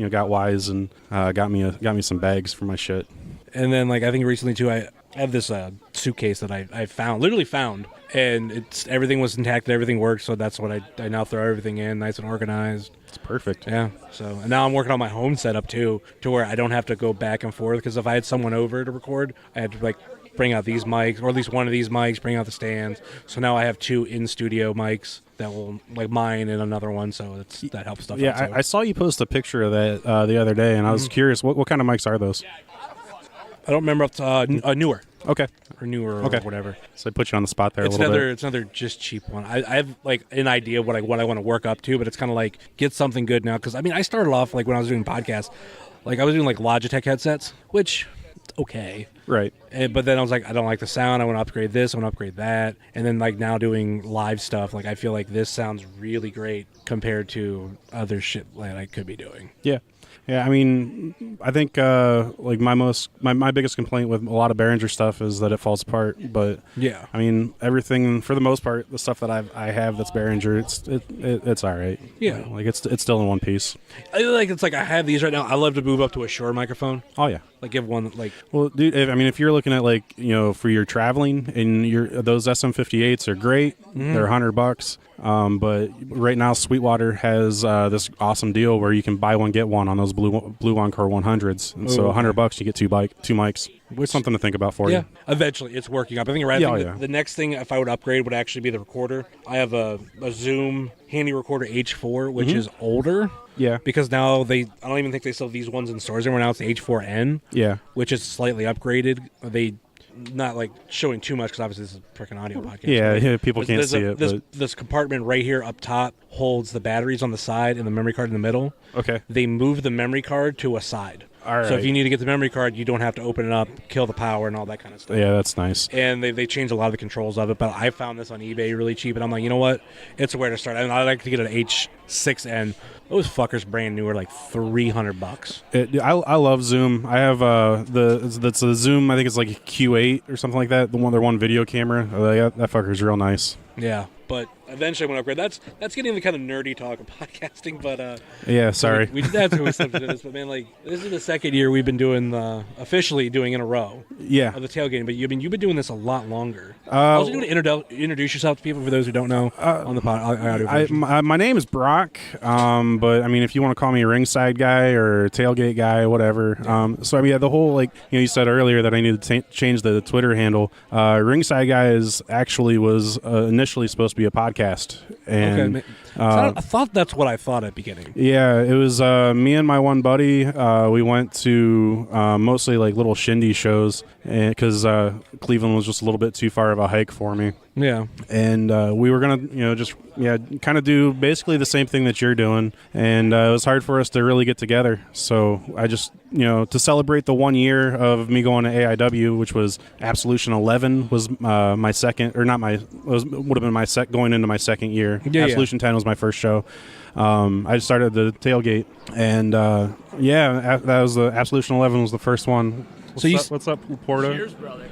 got wise and got me some bags for my shit. And then like I think recently too, I have this suitcase that I literally found, and everything was intact, everything worked, so that's what I now throw everything in, nice and organized. It's perfect. Yeah. So and now I'm working on my home setup too, to where I don't have to go back and forth, because if I had someone over to record, I had to like bring out these mics, or at least one of these mics, bring out the stands. So now I have 2 in-studio mics that will like mine and another one, so that helps stuff. Yeah, out, so. I saw you post a picture of that the other day, and I was curious, what kind of mics are those? I don't remember. Newer. Okay. Or newer, okay. Or whatever. So I put you on the spot there a little bit. It's another just cheap one. I have like an idea of what I want to work up to, but it's kind of like get something good now. Because I mean, I started off like when I was doing podcasts, like I was doing like Logitech headsets, which okay, right. But then I was like, I don't like the sound. I want to upgrade this. I want to upgrade that. And then like now doing live stuff, like I feel like this sounds really great compared to other shit that I could be doing. Yeah. Yeah, I mean, I think like my biggest complaint with a lot of Behringer stuff is that it falls apart. But yeah, I mean, everything for the most part, the stuff that I have that's Behringer, it's all right. Yeah, like it's still in one piece. It's like I have these right now. I love to move up to a Shure microphone. Oh yeah, like give one like. Well, dude, if you're looking at like for your traveling and those SM58s are great. Mm-hmm. They're $100. But right now Sweetwater has this awesome deal where you can buy one get one on those blue Encore 100s, and so $100 you get two mics. Which something to think about for you. Eventually it's working up. I think the next thing if I would upgrade would actually be the recorder. I have a Zoom Handy Recorder H4, which is older. Yeah. Because now I don't even think they sell these ones in stores anymore. Now it's the H4N. Yeah. Which is slightly upgraded. They not like showing too much because obviously this is a freaking audio podcast. Yeah, people can't see it. This compartment right here up top holds the batteries on the side and the memory card in the middle. Okay. They move the memory card to a side. All right. So if you need to get the memory card, you don't have to open it up, kill the power, and all that kind of stuff. Yeah, that's nice. And they changed a lot of the controls of it, but I found this on eBay really cheap, and I'm like, you know what? It's where to start. I mean, I like to get an H6N. Those fuckers brand new are like $300. I love Zoom. I have that's a Zoom. I think it's like Q8 or something like that. Their one video camera. That fucker's real nice. Yeah, but eventually I'm going to upgrade. That's getting the kind of nerdy talk of podcasting, but yeah, sorry. That's what we stepped into this, but man, like this is the second year we've been doing officially doing in a row. Yeah. Of the tailgating, but you've been doing this a lot longer. I was going to introduce yourself to people for those who don't know on the pod. My name is Brock, but I mean, if you want to call me a Ringside guy or tailgate guy, whatever. So I mean, the whole you said earlier that I need to change the Twitter handle. Ringside guy was initially supposed to be a podcast, and okay. I thought that's what I thought at the beginning. Yeah, it was me and my one buddy. We went to mostly like little shindy shows, because Cleveland was just a little bit too far of a hike for me. Yeah, and we were gonna just kind of do basically the same thing that you're doing, and it was hard for us to really get together. So I just to celebrate the 1 year of me going to AIW, which was Absolution XII was my second, or not my, would have been my going into my second year. Yeah, Absolution X was my first show. I started the tailgate, and that was the Absolution XI was the first one. What's up, Porto? Cheers, brother.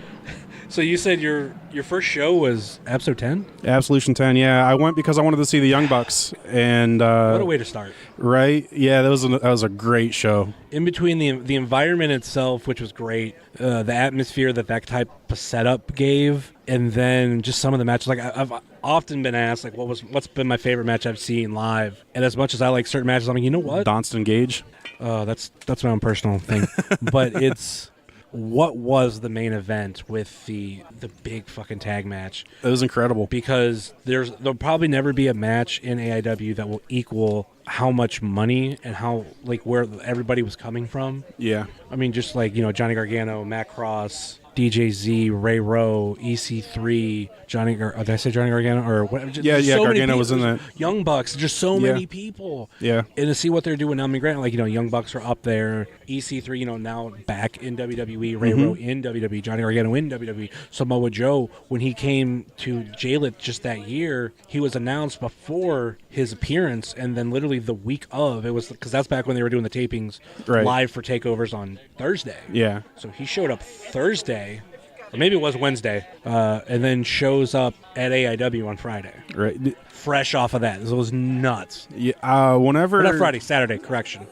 So you said your first show was Absolution X? Absolution X, yeah. I went because I wanted to see the Young Bucks, and what a way to start! Right? Yeah, that was a great show. In between the environment itself, which was great, the atmosphere that type of setup gave, and then just some of the matches. Like I've often been asked, like, what's been my favorite match I've seen live? And as much as I like certain matches, I'm like, you know what? Donston Gage. That's my own personal thing, but it's. What was the main event with the big fucking tag match? It was incredible. Because there'll probably never be a match in AIW that will equal how much money and how where everybody was coming from. Yeah. I mean, just Johnny Gargano, Matt Cross, DJ Z, Ray Rowe, EC3, did I say Johnny Gargano or whatever? Yeah, Gargano was in that. Young Bucks, just so many people. Yeah. And to see what they're doing now, I mean, granted, Young Bucks are up there, EC3, now back in WWE, Ray Rowe in WWE, Johnny Gargano in WWE, Samoa Joe, when he came to JLIT just that year, he was announced before his appearance, and then literally the week of, it was, because that's back when they were doing the tapings live for takeovers on Thursday. Yeah. So he showed up Thursday, or maybe it was Wednesday, and then shows up at AIW on Friday. Right. Fresh off of that. It was nuts. Yeah. Saturday, correction.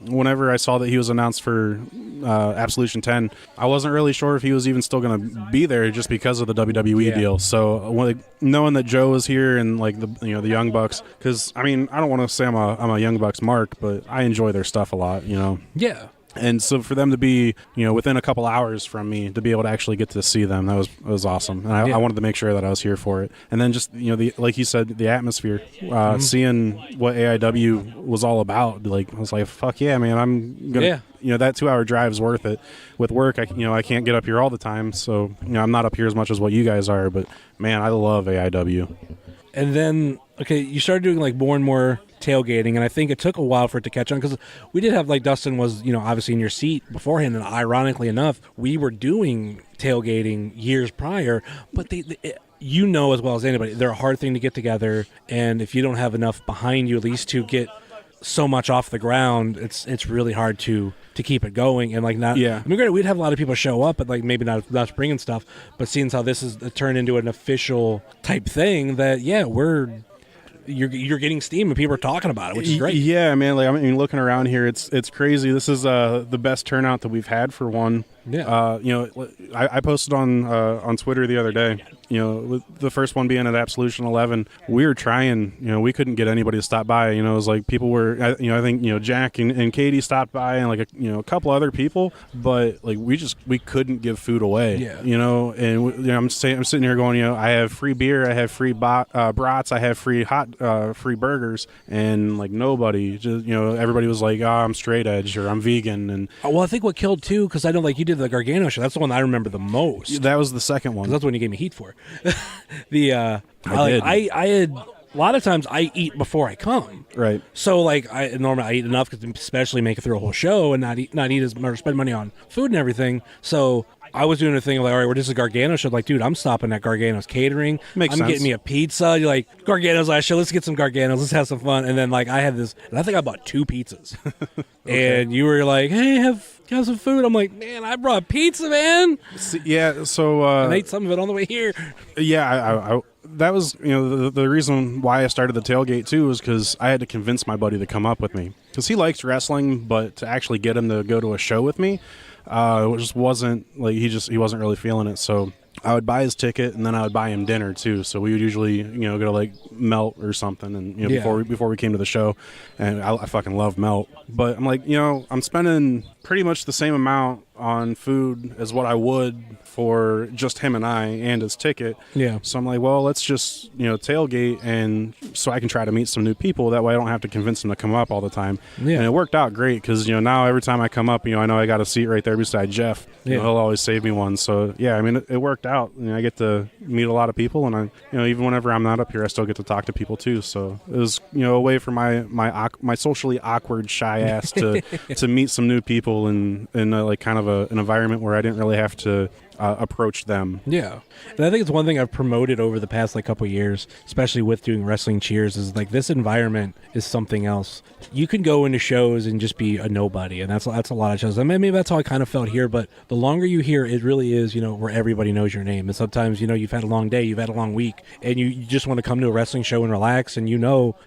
Whenever I saw that he was announced for Absolution X, I wasn't really sure if he was even still going to be there just because of the WWE deal. So knowing that Joe was here and the Young Bucks, because I mean I don't want to say I'm a Young Bucks mark, but I enjoy their stuff a lot. Yeah. And so for them to be, within a couple hours from me, to be able to actually get to see them, that was awesome. And I wanted to make sure that I was here for it. And then just, like you said, the atmosphere, seeing what AIW was all about, like, I was like, fuck yeah, man, I'm going to, that 2-hour drive is worth it. With work, I can't get up here all the time. So, I'm not up here as much as what you guys are, but man, I love AIW. And then, okay, you started doing like more and more tailgating, and I think it took a while for it to catch on, because we did have, like, Dustin was, obviously in your seat beforehand, and ironically enough, we were doing tailgating years prior, but they as well as anybody, they're a hard thing to get together, and if you don't have enough behind you, at least to get so much off the ground, it's really hard to keep it going. And like, not, I mean, we'd have a lot of people show up, but like maybe not bringing stuff, but seeing how this is turned into an official type thing, that you're getting steam and people are talking about it, which is great. Yeah, man. Like, I mean, looking around here, it's crazy. This is the best turnout that we've had for one. Yeah. I posted on Twitter the other day. With the first one being at Absolution XIII, we were trying. We couldn't get anybody to stop by. It was like people were. I think Jack and Katie stopped by, and like a couple other people, but like we couldn't give food away. Yeah. And I'm sitting here going, I have free beer, I have free brats, I have free free burgers, and like nobody, just everybody was like, I'm straight edge or I'm vegan. And well, I think what killed too, because I know, like, you did the Gargano show. That's the one I remember the most. That was the second one. That's the one you gave me heat for. I had a lot of times I eat before I come. Right. So like normally I eat enough, because especially make it through a whole show and not eat as much, or spend money on food and everything. So I was doing a thing like, all right, we're just a Gargano show. Like, dude, I'm stopping at Gargano's Catering. Makes I'm sense. getting me a pizza. You're like, Gargano's last show. Let's get some Garganos. Let's have some fun. And then like I had this, and I think I bought 2 pizzas. Okay. And you were like, hey, have some food. I'm like, man, I brought pizza, man. Yeah. So I ate some of it on the way here. Yeah, that was the reason why I started the tailgate too, was because I had to convince my buddy to come up with me, because he likes wrestling, but to actually get him to go to a show with me, it just wasn't like he wasn't really feeling it. So I would buy his ticket, and then I would buy him dinner too. So we would usually go to like Melt or something, and before we came to the show, and I fucking love Melt. But I'm like, I'm spending pretty much the same amount on food as what I would for just him and I and his ticket. Yeah. So I'm like, well, let's just tailgate, and so I can try to meet some new people. That way I don't have to convince them to come up all the time. Yeah. And it worked out great, because now every time I come up, I know I got a seat right there beside Jeff. He'll always save me one. So yeah, I mean, it worked out. I get to meet a lot of people, and I even whenever I'm not up here, I still get to talk to people too. So it was a way for my socially awkward, shy ass to meet some new people in like kind of an environment where I didn't really have to approach them. Yeah. And I think it's one thing I've promoted over the past like couple of years, especially with doing Wrestling Cheers, is like this environment is something else. You can go into shows and just be a nobody, and that's a lot of shows. I mean, maybe that's how I kind of felt here, but the longer you hear, it really is, where everybody knows your name. And sometimes, you've had a long day, you've had a long week, and you just want to come to a wrestling show and relax, and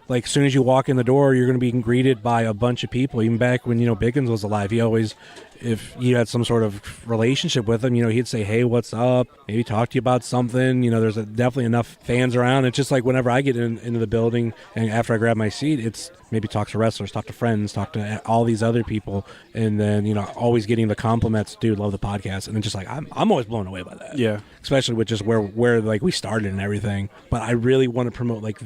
like as soon as you walk in the door, you're going to be greeted by a bunch of people. Even back when, Biggins was alive, he always, if you had some sort of relationship with him, he'd say, hey, what's up? Maybe talk to you about something. There's definitely enough fans around. It's just like whenever I get into the building and after I grab my seat, it's maybe talk to wrestlers, talk to friends, talk to all these other people. And then, always getting the compliments, dude, love the podcast. And then just like, I'm always blown away by that. Yeah. Especially with just where like we started and everything. But I really want to promote like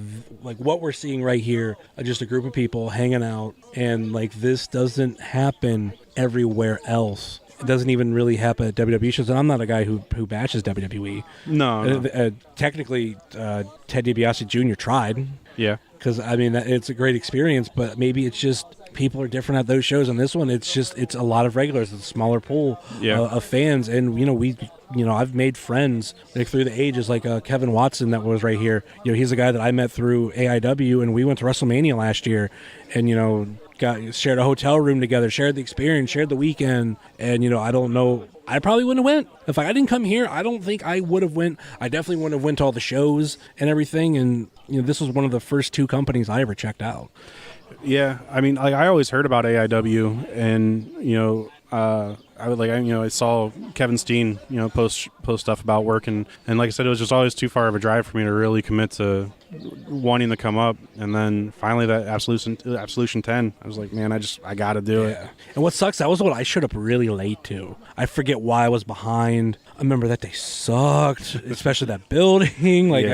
what we're seeing right here, just a group of people hanging out. And like, this doesn't happen everywhere else. It doesn't even really happen at WWE shows, and I'm not a guy who bashes WWE. No. Technically, Ted DiBiase Jr. tried. Yeah. Because, I mean, it's a great experience, but maybe it's just people are different at those shows. And this one, it's a lot of regulars. It's a smaller pool of fans. And, I've made friends like through the ages, like Kevin Watson that was right here. He's a guy that I met through AIW, and we went to WrestleMania last year, and, shared a hotel room together, shared the experience, shared the weekend, and I don't know, I probably wouldn't have went if I didn't come here. I don't think I would have went. I definitely wouldn't have went to all the shows and everything, and this was one of the first 2 companies I ever checked out. Yeah, I mean, like I always heard about AIW, and I saw Kevin Steen, post stuff about work, and like I said, it was just always too far of a drive for me to really commit to wanting to come up. And then finally that Absolution XIII, I was like, man, I got to do it. And what sucks, that was what I showed up really late to. I forget why I was behind. I remember that day sucked, especially that building. Like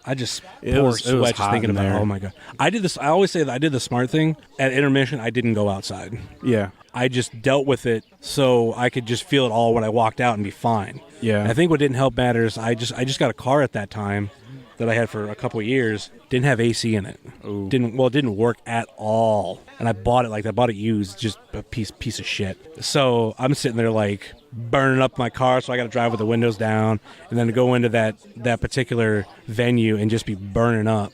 I just poured sweat just thinking about it. Oh my God. I always say that I did the smart thing. At intermission, I didn't go outside. Yeah. I just dealt with it so I could just feel it all when I walked out and be fine. Yeah. And I think what didn't help matters, I just got a car at that time that I had for a couple of years. Didn't have AC in it. Ooh. It didn't work at all. And I bought it used, just a piece of shit. So I'm sitting there like burning up my car, so I got to drive with the windows down and then to go into that particular venue and just be burning up.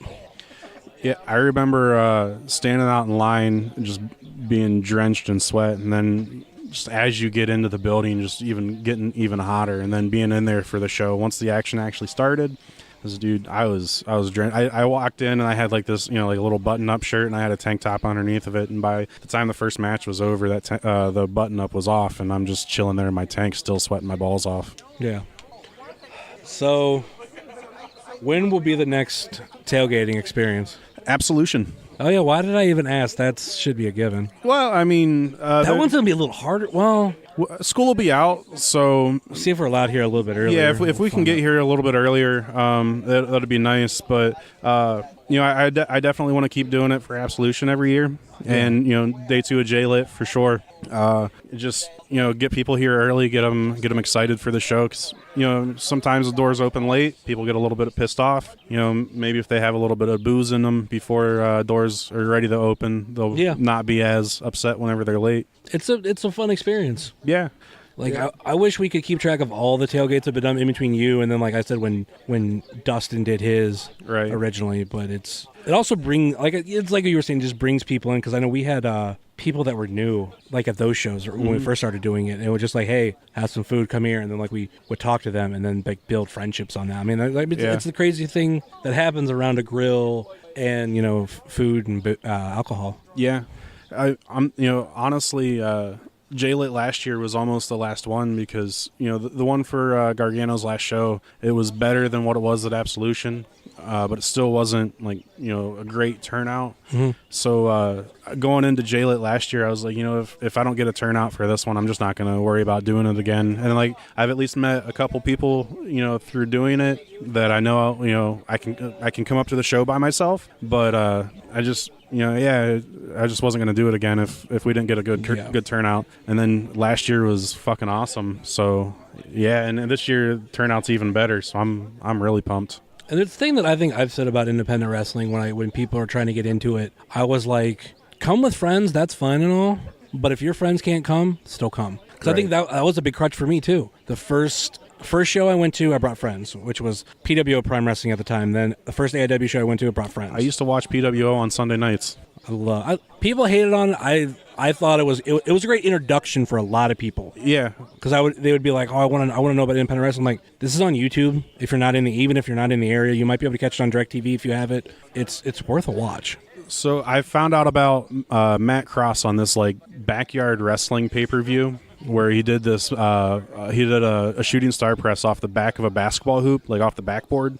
Yeah, I remember standing out in line and just being drenched in sweat, and then just as you get into the building, just even getting even hotter, and then being in there for the show. Once the action actually started, I was drenched. I walked in and I had like this, like a little button-up shirt, and I had a tank top underneath of it. And by the time the first match was over, the button-up was off, and I'm just chilling there in my tank, still sweating my balls off. Yeah. So, when will be the next tailgating experience? Absolution. Oh, yeah, why did I even ask? That should be a given. Well, I mean... that one's going to be a little harder. Well... School will be out, so... We'll see if we're allowed here a little bit earlier. Yeah, if we can get here a little bit earlier, that'd be nice. But, I definitely want to keep doing it for Absolution every year. Yeah. And, day 2 of JLIT for sure. Just, get people here early, get them excited for the show. Because, sometimes the doors open late. People get a little bit pissed off. Maybe if they have a little bit of booze in them before doors are ready to open, they'll not be as upset whenever they're late. It's a fun experience. Yeah. I wish we could keep track of all the tailgates that have been done in between you and then, like I said, when Dustin did his originally. But it also brings, it's like you were saying, just brings people in. Because I know we had people that were new, like at those shows when we first started doing it. And it was just like, hey, have some food, come here. And then we would talk to them and then build friendships on that. I mean, it's the crazy thing that happens around a grill and, food and alcohol. Yeah. I'm honestly, JLIT last year was almost the last one because, the one for Gargano's last show, it was better than what it was at Absolution, but it still wasn't a great turnout. Mm-hmm. So going into JLIT last year, I was like, if I don't get a turnout for this one, I'm just not going to worry about doing it again. And I've at least met a couple people, through doing it that I know, I can come up to the show by myself, but I just wasn't going to do it again if we didn't get a good turnout. And then last year was fucking awesome. So yeah, and this year turnout's even better. So I'm really pumped. And the thing that I think I've said about independent wrestling when people are trying to get into it, I was like, come with friends, that's fine and all. But if your friends can't come, still come. Because I think that was a big crutch for me too. The first show I went to, I brought friends, which was PWO Prime Wrestling at the time. Then the first AIW show I went to, I brought friends. I used to watch PWO on Sunday nights. People hated on it. I thought it was a great introduction for a lot of people. Yeah, because they would be like, oh, I want to know about independent wrestling. I'm like, this is on YouTube. Even if you're not in the area, you might be able to catch it on DirecTV if you have it. It's worth a watch. So I found out about Matt Cross on this backyard wrestling pay-per-view where he did this. He did a shooting star press off the back of a basketball hoop, off the backboard,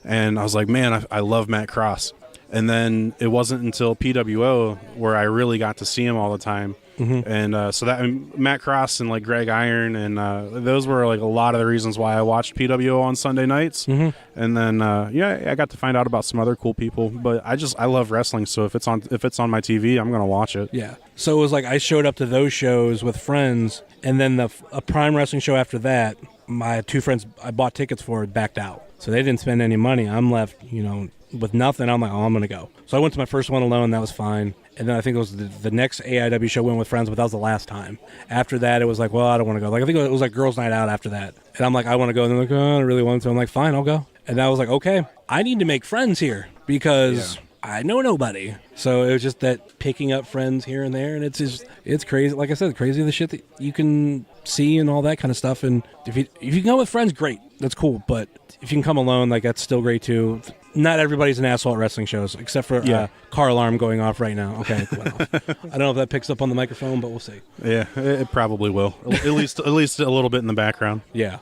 and I was like, man, I love Matt Cross. And then it wasn't until PWO where I really got to see him all the time. Mm-hmm. And so that Matt Cross and Greg Iron and those were a lot of the reasons why I watched PWO on Sunday nights. Mm-hmm. And then I got to find out about some other cool people. But I love wrestling, so if it's on my TV, I'm gonna watch it. Yeah. So it was I showed up to those shows with friends, and then a Prime Wrestling show after that, my two friends I bought tickets for backed out, so they didn't spend any money. I'm left, with nothing. I'm like, oh, I'm going to go. So I went to my first one alone. That was fine. And then I think it was the next AIW show went with friends, but that was the last time. After that, it was like, well, I don't want to go. I think it was girls' night out after that. And I'm like, I want to go. And they're like, oh, I don't really want to. I'm like, fine, I'll go. And I was like, okay, I need to make friends here because I know nobody. So it was just that picking up friends here and there. And it's crazy. Like I said, crazy the shit that you can see and all that kind of stuff. And if you can go with friends, great. That's cool. But if you can come alone, that's still great too. Not everybody's an asshole at wrestling shows, except for car alarm going off right now. Okay, it went off. I don't know if that picks up on the microphone, but we'll see. Yeah, it probably will. At least a little bit in the background. Yeah.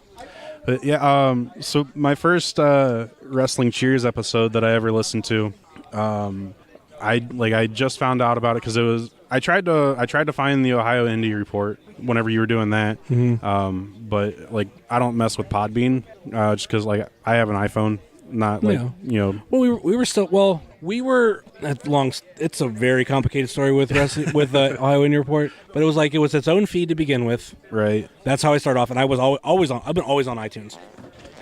But yeah, so my first Wrestling Cheers episode that I ever listened to, I just found out about it because it was I tried to find the Ohio Indie Report whenever you were doing that, but like I don't mess with Podbean just because like I have an iPhone, not like Well, we were at long. It's a very complicated story with wrestling with the Ohio Indie Report, but it was its own feed to begin with. Right. That's how I started off, and I was always on. I've been always on iTunes,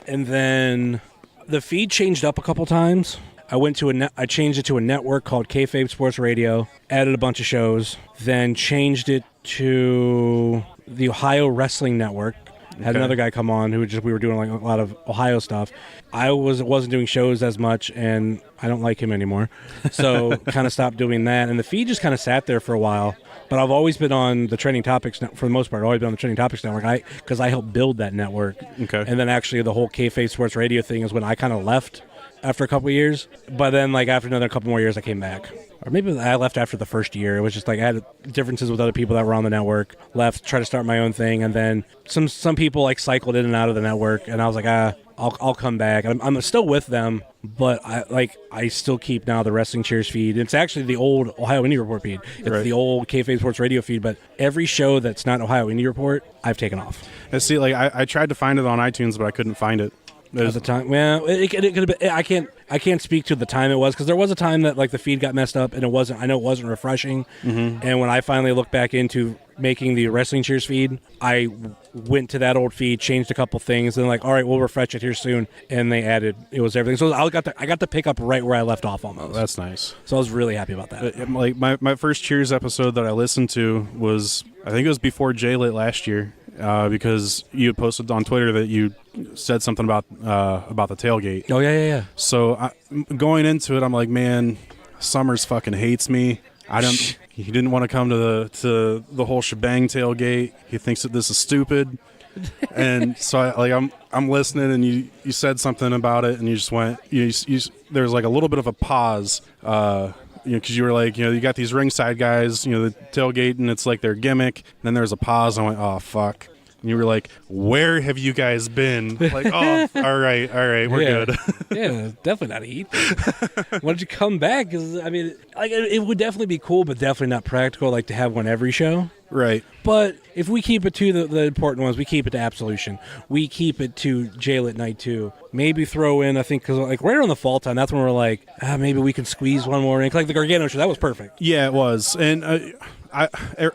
and then the feed changed up a couple times. I changed it to a network called Kayfabe Sports Radio, added a bunch of shows, then changed it to the Ohio Wrestling Network. Had another guy come on we were doing like a lot of Ohio stuff. I wasn't doing shows as much, and I don't like him anymore. So kind of stopped doing that, and the feed just kind of sat there for a while. But I've always been on the Trending Topics for the most part. I've always been on the Trending Topics Network because I helped build that network. Okay. And then actually the whole Kayfabe Sports Radio thing is when I kind of left after a couple of years. But then like after another couple more years, I came back. Or maybe I left after the first year. It was just like I had differences with other people that were on the network. Left, tried to start my own thing, and then some people like cycled in and out of the network, and I was like, I'll come back. I'm still with them, but I still keep now the Wrestling Cheers feed. It's actually the old Ohio Indie Report feed. It's the old Kayfabe Sports Radio feed, but every show that's not Ohio Indie Report, I've taken off. I see. Like I tried to find it on iTunes, but I couldn't find it. At the time, well, it could have been. I can't speak to the time it was because there was a time that like the feed got messed up and it wasn't. I know it wasn't refreshing. And when I finally looked back into making the Wrestling Cheers feed, I went to that old feed, changed a couple things, and like, all right, we'll refresh it here soon. And they added it was everything. So I got to pick up right where I left off almost. Oh, that's nice. So I was really happy about that. Like my first Cheers episode that I listened to was I think it was before JLIT last year. Because you had posted on Twitter that you said something about the tailgate. Oh yeah. So going into it, I'm like, man, Summers fucking hates me. He didn't want to come to the whole shebang tailgate. He thinks that this is stupid. And so I'm listening, and you said something about it, and you just went. There's like a little bit of a pause. Because you were like, you got these ringside guys, the tailgate, and it's like their gimmick. And then there's a pause. And I went, oh, fuck. And you were like, where have you guys been? Like, oh, all right, we're good. Yeah, definitely not Heat. Why don't you come back? Because, I mean, like, it would definitely be cool, but definitely not practical, like, to have one every show. Right. But if we keep it to the important ones, we keep it to Absolution. We keep it to JLIT Night 2. Maybe throw in, I think, because like right around the fall time, that's when we're like, maybe we can squeeze one more in. Like the Gargano show, that was perfect. Yeah, it was. And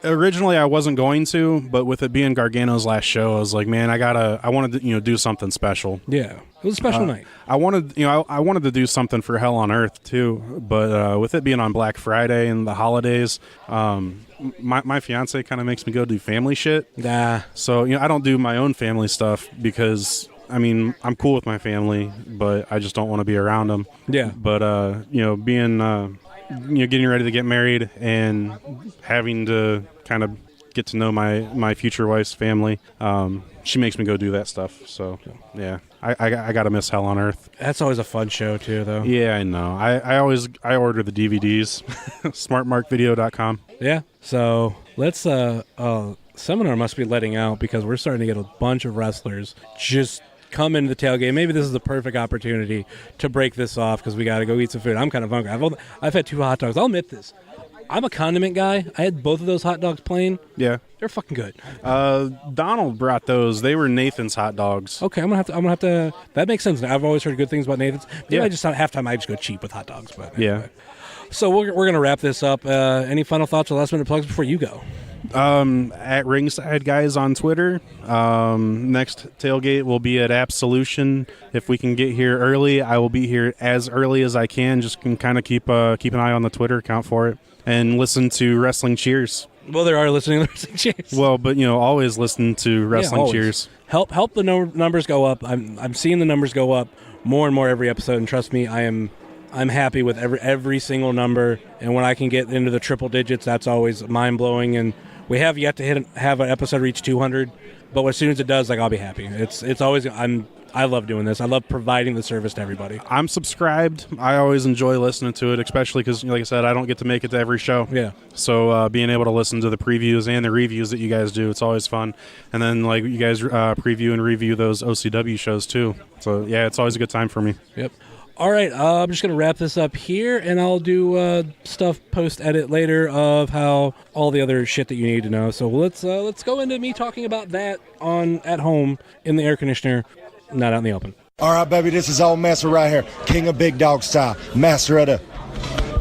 originally I wasn't going to, but with it being Gargano's last show, I was like, man, I wanted to do something special. Yeah, it was a special night. I wanted to do something for Hell on Earth too, but with it being on Black Friday and the holidays, my fiance kind of makes me go do family shit. Nah. So I don't do my own family stuff because I mean I'm cool with my family, but I just don't want to be around them. Yeah. But being getting ready to get married and having to kind of get to know my future wife's family, she makes me go do that stuff. So yeah, I gotta miss Hell on Earth. That's always a fun show too, though. Yeah, I know. I order the DVDs, smartmarkvideo.com. Yeah. So let's seminar must be letting out because we're starting to get a bunch of wrestlers just come into the tailgate. Maybe this is the perfect opportunity to break this off because we got to go eat some food. I'm kind of hungry. I've had 2 hot dogs. I'll admit this. I'm a condiment guy. I had both of those hot dogs plain. Yeah, they're fucking good. Donald brought those. They were Nathan's hot dogs. Okay, I'm gonna have to. That makes sense. I've always heard good things about Nathan's. Maybe I just thought halftime I just go cheap with hot dogs. But anyway. Yeah. So we're gonna wrap this up. Any final thoughts or last minute plugs before you go? At Ringside Guys on Twitter. Next tailgate will be at Absolution. If we can get here early, I will be here as early as I can. Just can kind of keep an eye on the Twitter account for it and listen to Wrestling Cheers. Well, they are listening to Wrestling Cheers. Well, but always listen to Wrestling Cheers. Help the numbers go up. I'm seeing the numbers go up more and more every episode, and trust me, I'm happy with every single number. And when I can get into the triple digits, that's always mind blowing. And we have yet to have an episode reach 200. But as soon as it does, like, I'll be happy. It's always I love doing this. I love providing the service to everybody. I'm subscribed. I always enjoy listening to it, especially because, like I said, I don't get to make it to every show. Yeah. So being able to listen to the previews and the reviews that you guys do, it's always fun. And then, like, you guys preview and review those OCW shows, too. So, yeah, it's always a good time for me. Yep. All right, I'm just going to wrap this up here, and I'll do stuff post-edit later of how all the other shit that you need to know. So let's go into me talking about that at home in the air conditioner, not out in the open. All right, baby, this is old Master right here. King of Big Dog Style. Master of the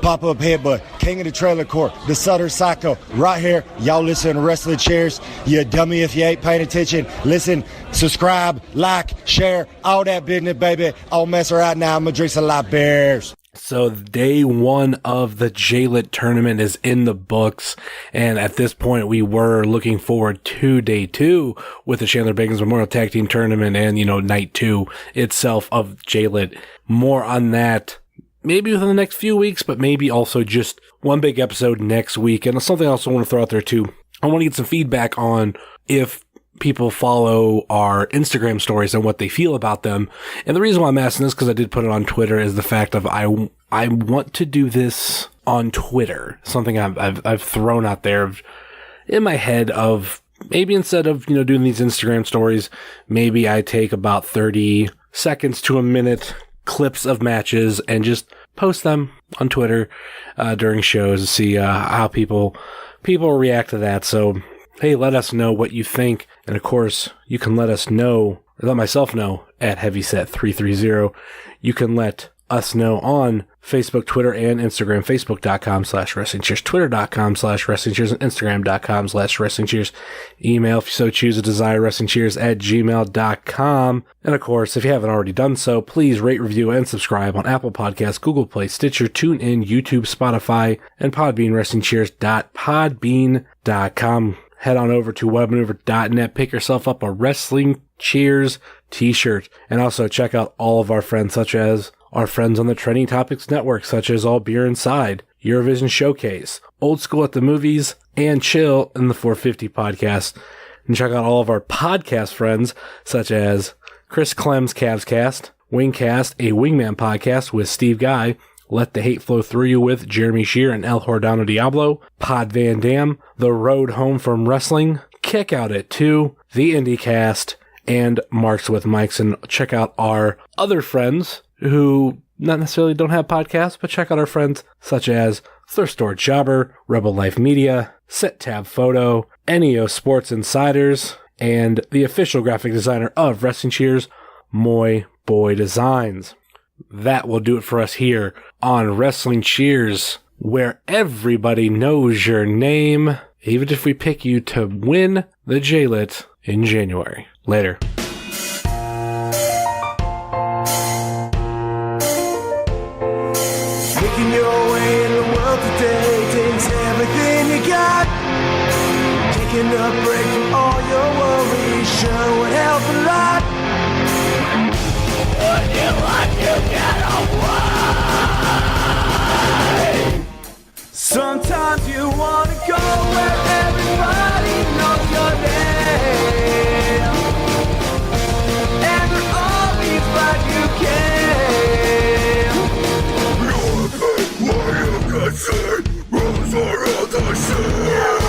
pop-up headbutt. King of the trailer court. The Sutter Psycho. Right here. Y'all listen to Wrestling Cheers. You dummy if you ain't paying attention. Listen, subscribe, like, share, all that business, baby. Old Master right now. I'm going to drink some light beers. So day one of the JLIT tournament is in the books, and at this point we were looking forward to day two with the Chandler Bacons Memorial Tag Team Tournament and, night two itself of JLIT. More on that maybe within the next few weeks, but maybe also just one big episode next week. And something else I want to throw out there too. I want to get some feedback on if people follow our Instagram stories and what they feel about them. And the reason why I'm asking this, because I did put it on Twitter, is the fact of I want to do this on Twitter. Something I've thrown out there in my head of maybe instead of, doing these Instagram stories, maybe I take about 30 seconds to a minute clips of matches and just post them on Twitter during shows to see how people react to that. So, hey, let us know what you think. And of course, you can let us know, or let myself know at Heavyset330. You can let us know on Facebook, Twitter, and Instagram. Facebook.com/WrestlingCheers, Twitter.com/WrestlingCheers, and Instagram.com/WrestlingCheers. Email, if you so choose, a desire, WrestlingCheers@gmail.com. And of course, if you haven't already done so, please rate, review, and subscribe on Apple Podcasts, Google Play, Stitcher, TuneIn, YouTube, Spotify, and Podbean, WrestlingCheers.podbean.com. Head on over to webmaneuver.net, pick yourself up a Wrestling Cheers t-shirt, and also check out all of our friends, such as our friends on the Trending Topics Network, such as All Beer Inside, Eurovision Showcase, Old School at the Movies, and Chill in the 450 podcast. And check out all of our podcast friends, such as Chris Clem's Cavscast, Wingcast, a Wingman podcast with Steve Guy, Let the Hate Flow Through You with Jeremy Shear and El Hordano Diablo, Pod Van Dam, The Road Home from Wrestling, Kick Out at 2, The IndieCast, and Marks with Mics. And check out our other friends who not necessarily don't have podcasts, but check out our friends such as Thrift Store Jobber, Rebel Life Media, Set Tab Photo, NEO Sports Insiders, and the official graphic designer of Wrestling Cheers, Moy Boy Designs. That will do it for us here on Wrestling Cheers, where everybody knows your name, even if we pick you to win the JLIT in January. Later. Making your way in the world today takes everything you got. Taking a break from all your worries sure would help a lot. Would you like to get away? Sometimes you wanna go where everybody knows your name, and they're always glad you came. You're the way you can see, rules are all the same.